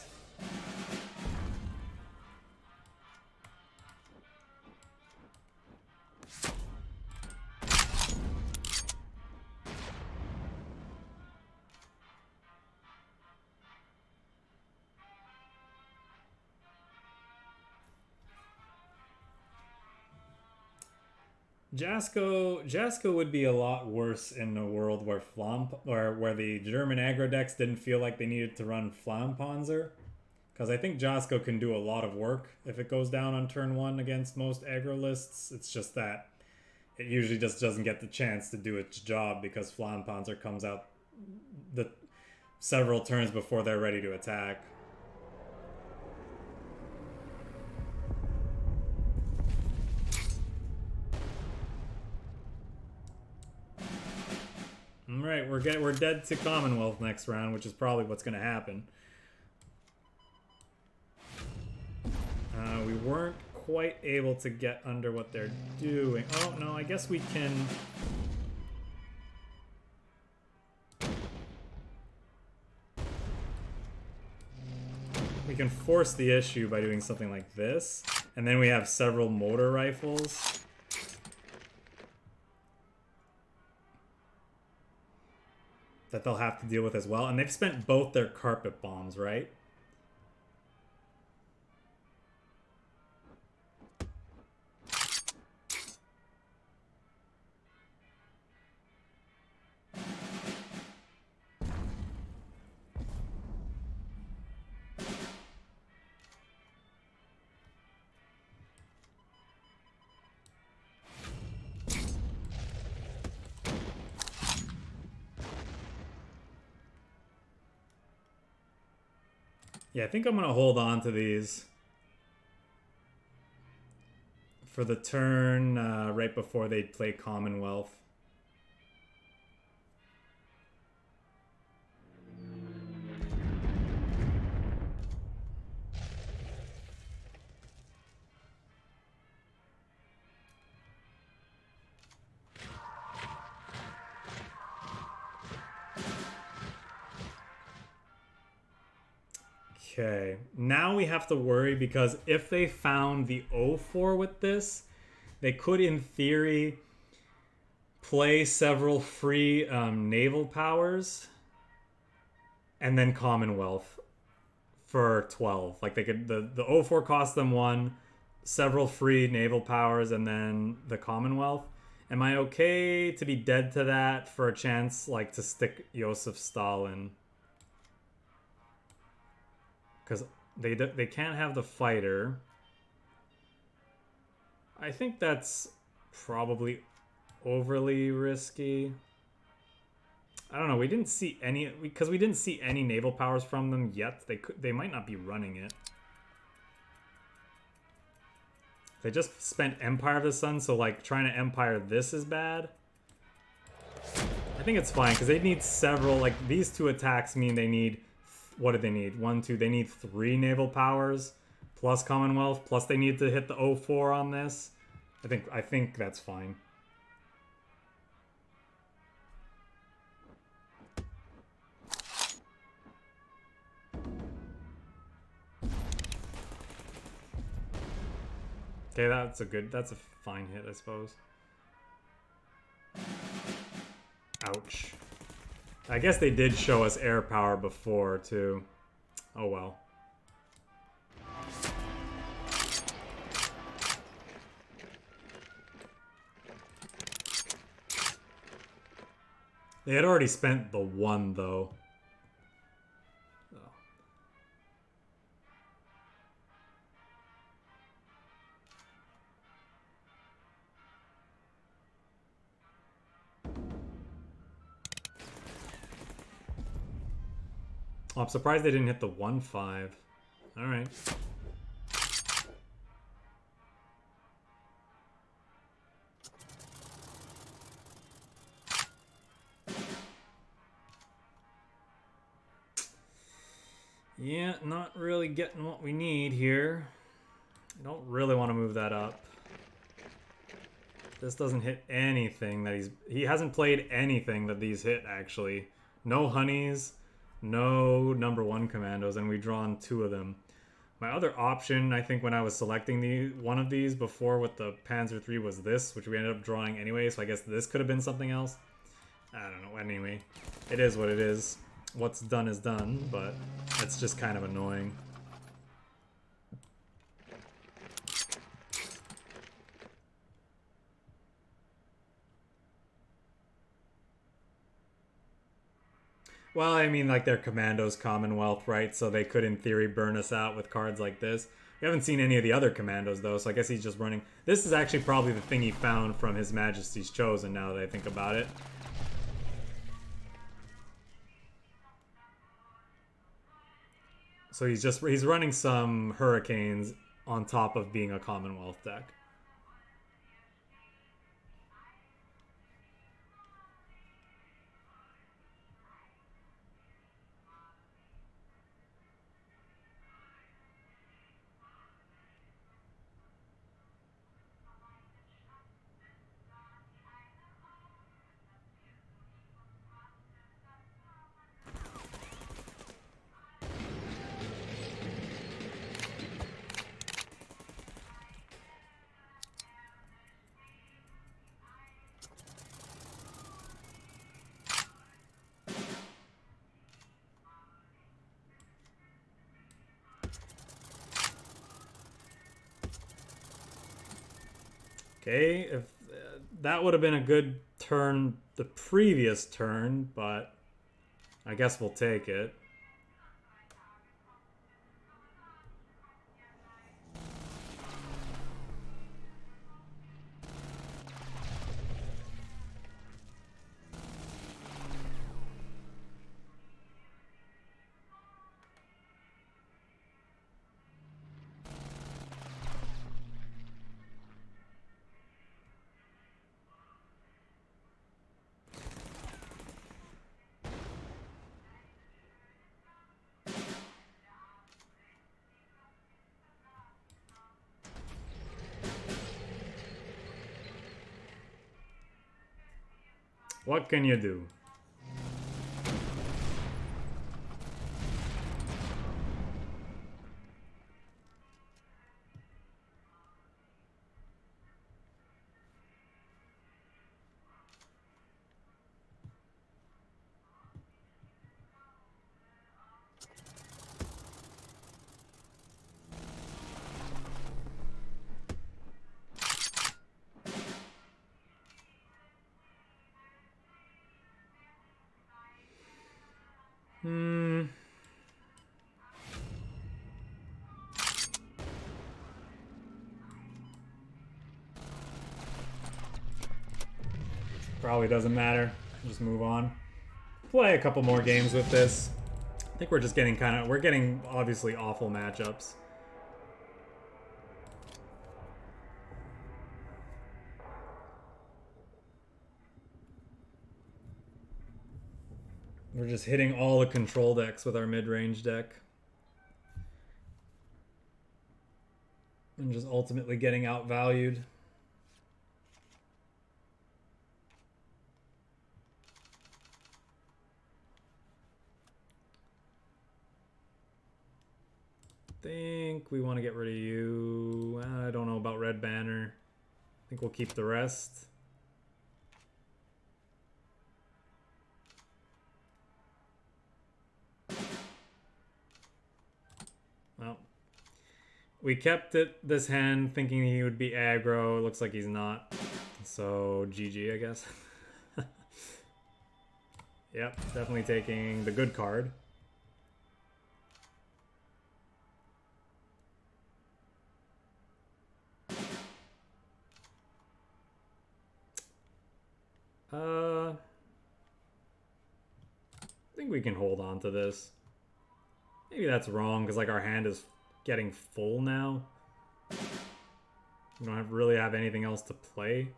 Jasko would be a lot worse in a world where where the German aggro decks didn't feel like they needed to run FLAMMPANZER, because I think Jasko can do a lot of work if it goes down on turn 1 against most aggro lists. It's just that it usually just doesn't get the chance to do its job because FLAMMPANZER comes out several turns before they're ready to attack. Alright, we're dead to Commonwealth next round, which is probably what's going to happen. We weren't quite able to get under what they're doing. Oh, no, I guess we can... We can force the issue by doing something like this. And then we have several mortar rifles. That they'll have to deal with as well. And they've spent both their carpet bombs, right? Yeah, I think I'm going to hold on to these for the turn right before they play Commonwealth. Okay, now we have to worry because if they found the 0-4 with this, they could, in theory, play several free naval powers and then Commonwealth for 12. Like they could, the 0-4 cost them 1, several free naval powers, and then the Commonwealth. Am I okay to be dead to that for a chance, like, to stick IOSEF Stalin? Because they can't have the fighter. I think that's probably overly risky. I don't know. We didn't see any because we didn't see any naval powers from them yet. They might not be running it. They just spent Empire of the Sun, so like trying to Empire this is bad. I think it's fine because they need several. Like these 2 attacks mean they need. What do they need? 1, 2. They need 3 naval powers plus Commonwealth, plus they need to hit the 04 on this. I think that's fine. Okay, that's a fine hit, I suppose. Ouch. I guess they did show us air power before, too. Oh well. They had already spent the 1, though. Oh, I'm surprised they didn't hit the 1-5. Alright. Yeah, not really getting what we need here. I don't really want to move that up. This doesn't hit anything that he hasn't played anything that these hit, actually. No honeys, no #1 commandos, and we've drawn 2 of them. My other option, I think, when I was selecting one of these before with the Panzer III was this, which we ended up drawing anyway, so I guess this could have been something else. I don't know, anyway. It is what it is. What's done is done, but that's just kind of annoying. Well, I mean, like, they're Commandos Commonwealth, right? So they could, in theory, burn us out with cards like this. We haven't seen any of the other Commandos, though, so I guess he's just running... This is actually probably the thing he found from His Majesty's Chosen, now that I think about it. So he's running some Hurricanes on top of being a Commonwealth deck. Okay, if that would have been a good turn the previous turn, but I guess we'll take it. What can you do? Probably doesn't matter. Just move on. Play a couple more games with this. I think we're just getting we're getting obviously awful matchups. We're just hitting all the control decks with our mid-range deck. and just ultimately getting outvalued. Think we want to get rid of you. I don't know about Red Banner. I think we'll keep the rest. Well, we kept it this hand thinking he would be aggro. It looks like he's not. So GG, I guess. Yep, definitely taking the good card. I think we can hold on to this. Maybe that's wrong because like our hand is getting full now. We don't really have anything else to play.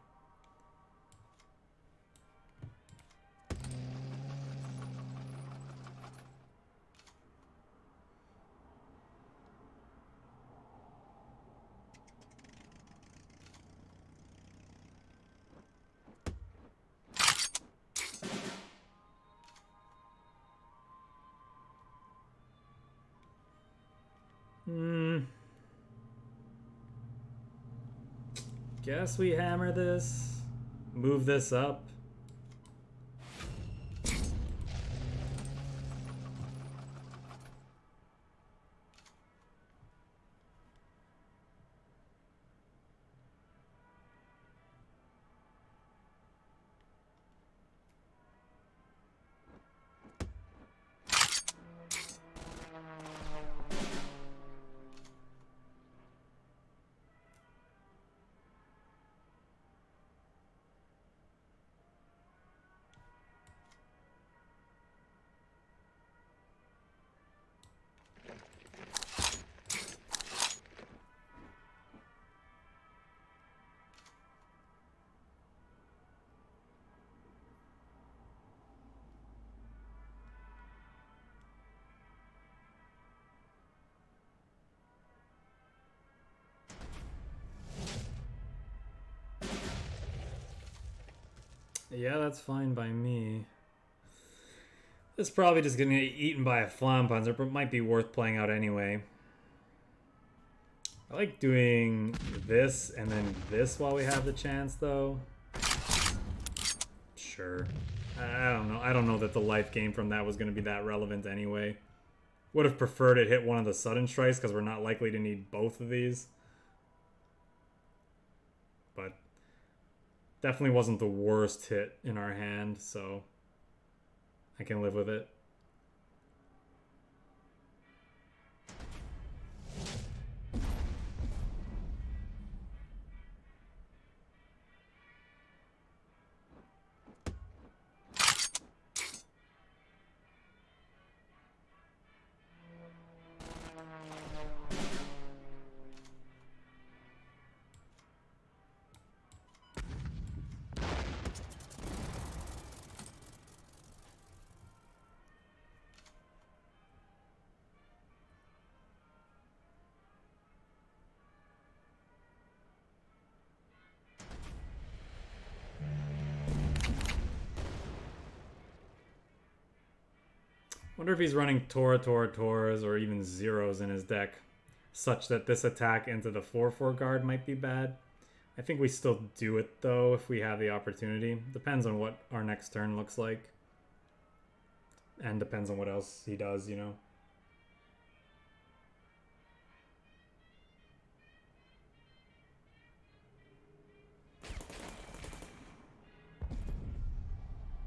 Guess we hammer this. Move this up. Yeah, that's fine by me. It's probably just gonna get eaten by a FLAMMPANZER, but might be worth playing out anyway. I like doing this and then this while we have the chance, though. Sure. I don't know. I don't know that the life gain from that was going to be that relevant anyway. Would have preferred it hit one of the sudden strikes because we're not likely to need both of these. But definitely wasn't the worst hit in our hand, so I can live with it. Wonder if he's running Toras, or even zeros in his deck, such that this attack into the 4/4 guard might be bad. I think we still do it, though, if we have the opportunity. Depends on what our next turn looks like. And depends on what else he does, you know.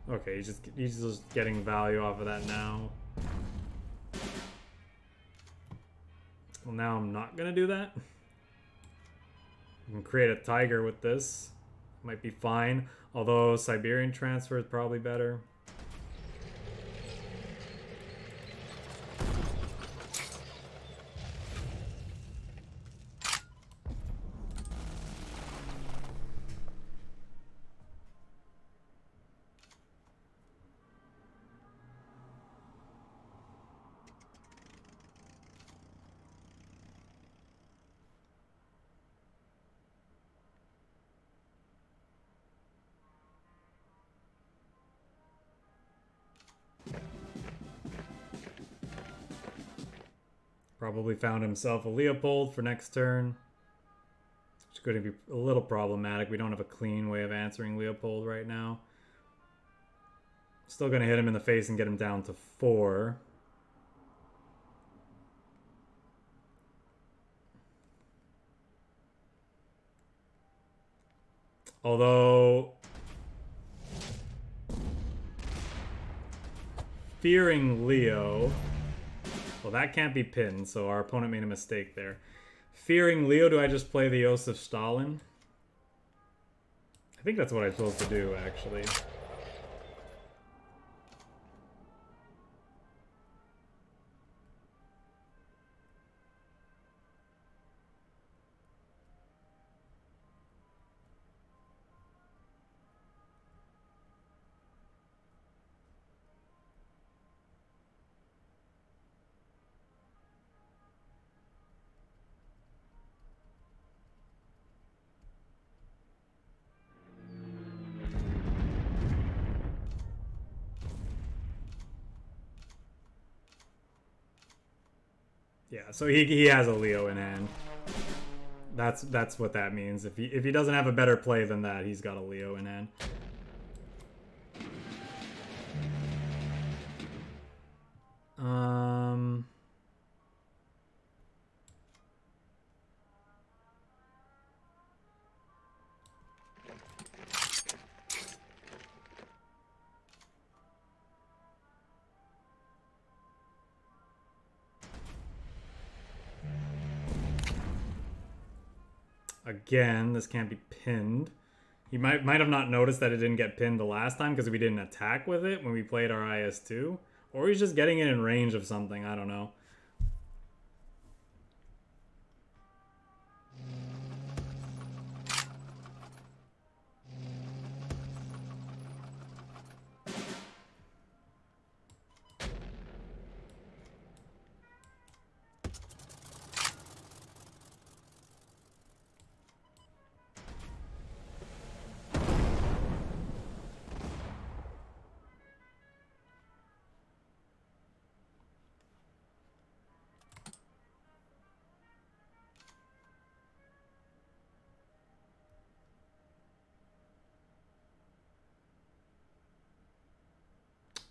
Okay, he's just getting value off of that now. Well, now I'm not gonna do that. I can create a tiger with this. Might be fine. Although Siberian Transfer is probably better. Probably found himself a Leopold for next turn. Which is going to be a little problematic. We don't have a clean way of answering Leopold right now. Still going to hit him in the face and get him down to 4. Although, fearing Leo, well, that can't be pinned, so our opponent made a mistake there. Fearing Leo, do I just play the IOSEF Stalin? I think that's what I'm supposed to do, actually. Yeah, so he has a Leo in hand. That's what that means. If he doesn't have a better play than that, he's got a Leo in hand. Again, this can't be pinned. He might have not noticed that it didn't get pinned the last time because we didn't attack with it when we played our IS-2. Or he's just getting it in range of something, I don't know.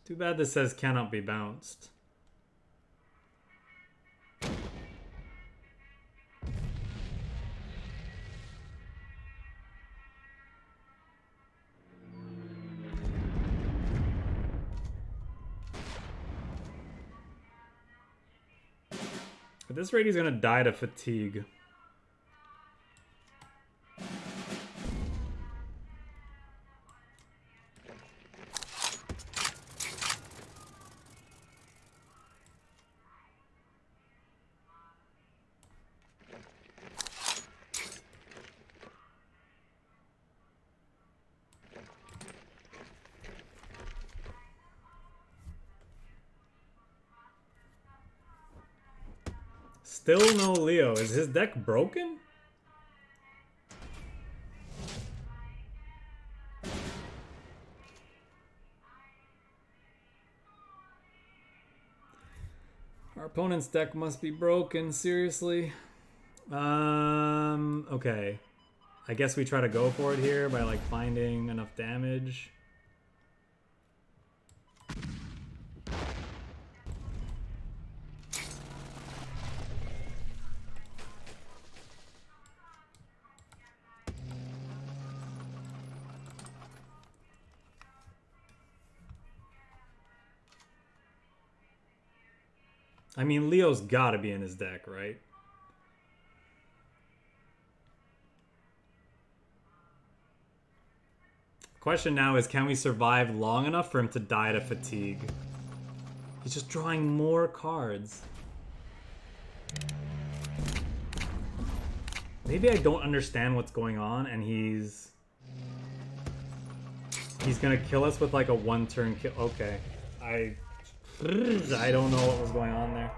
Too bad this says cannot be bounced. At this rate, he's gonna die to fatigue. Still no Leo. Is his deck broken? Our opponent's deck must be broken, seriously. Okay. I guess we try to go for it here by like finding enough damage. I mean, Leo's gotta be in his deck, right? Question now is, can we survive long enough for him to die to fatigue? He's just drawing more cards. Maybe I don't understand what's going on and he's gonna kill us with like a one-turn kill. Okay. I don't know what was going on there.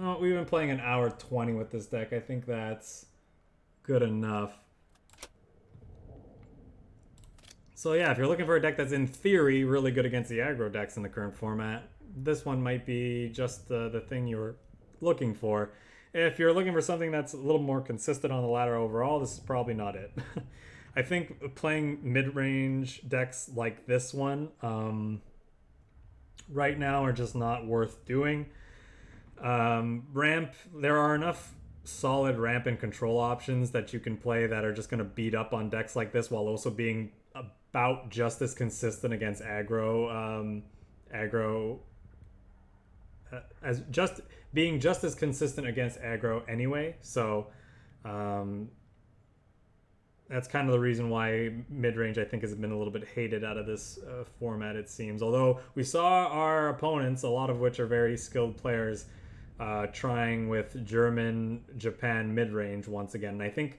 Oh, we've been playing an hour 20 with this deck. I think that's good enough. So yeah, if you're looking for a deck that's in theory really good against the aggro decks in the current format, this one might be just the thing you're looking for. If you're looking for something that's a little more consistent on the ladder overall, this is probably not it. I think playing mid-range decks like this one right now are just not worth doing. Ramp, there are enough solid ramp and control options that you can play that are just going to beat up on decks like this while also being about just as consistent against aggro. As just being just as consistent against aggro anyway. So that's kind of the reason why mid-range I think has been a little bit hated out of this format, it seems. Although we saw our opponents, a lot of which are very skilled players, trying with German, Japan mid-range once again. And I think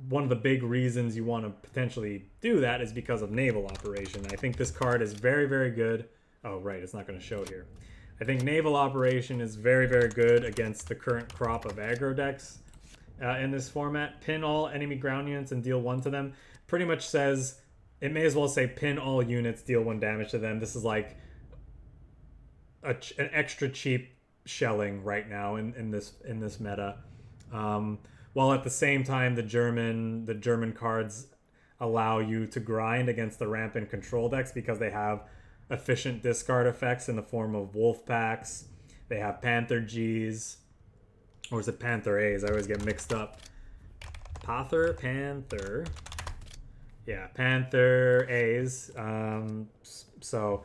one of the big reasons you want to potentially do that is because of naval operation. I think this card is very, very good. Oh, right, it's not going to show here. I think naval operation is very, very good against the current crop of aggro decks in this format. Pin all enemy ground units and deal 1 to them. Pretty much says, it may as well say pin all units, deal 1 damage to them. This is like an extra cheap shelling right now in this meta. While at the same time the German cards allow you to grind against the ramp and control decks because they have efficient discard effects in the form of wolf packs. They have Panther Gs, or is it Panther A's? I always get mixed up. Panther. Yeah, Panther A's. So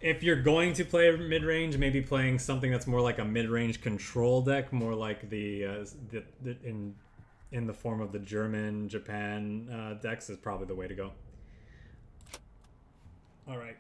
if you're going to play mid-range, maybe playing something that's more like a mid-range control deck, more like in the form of the German, Japan decks is probably the way to go. All right.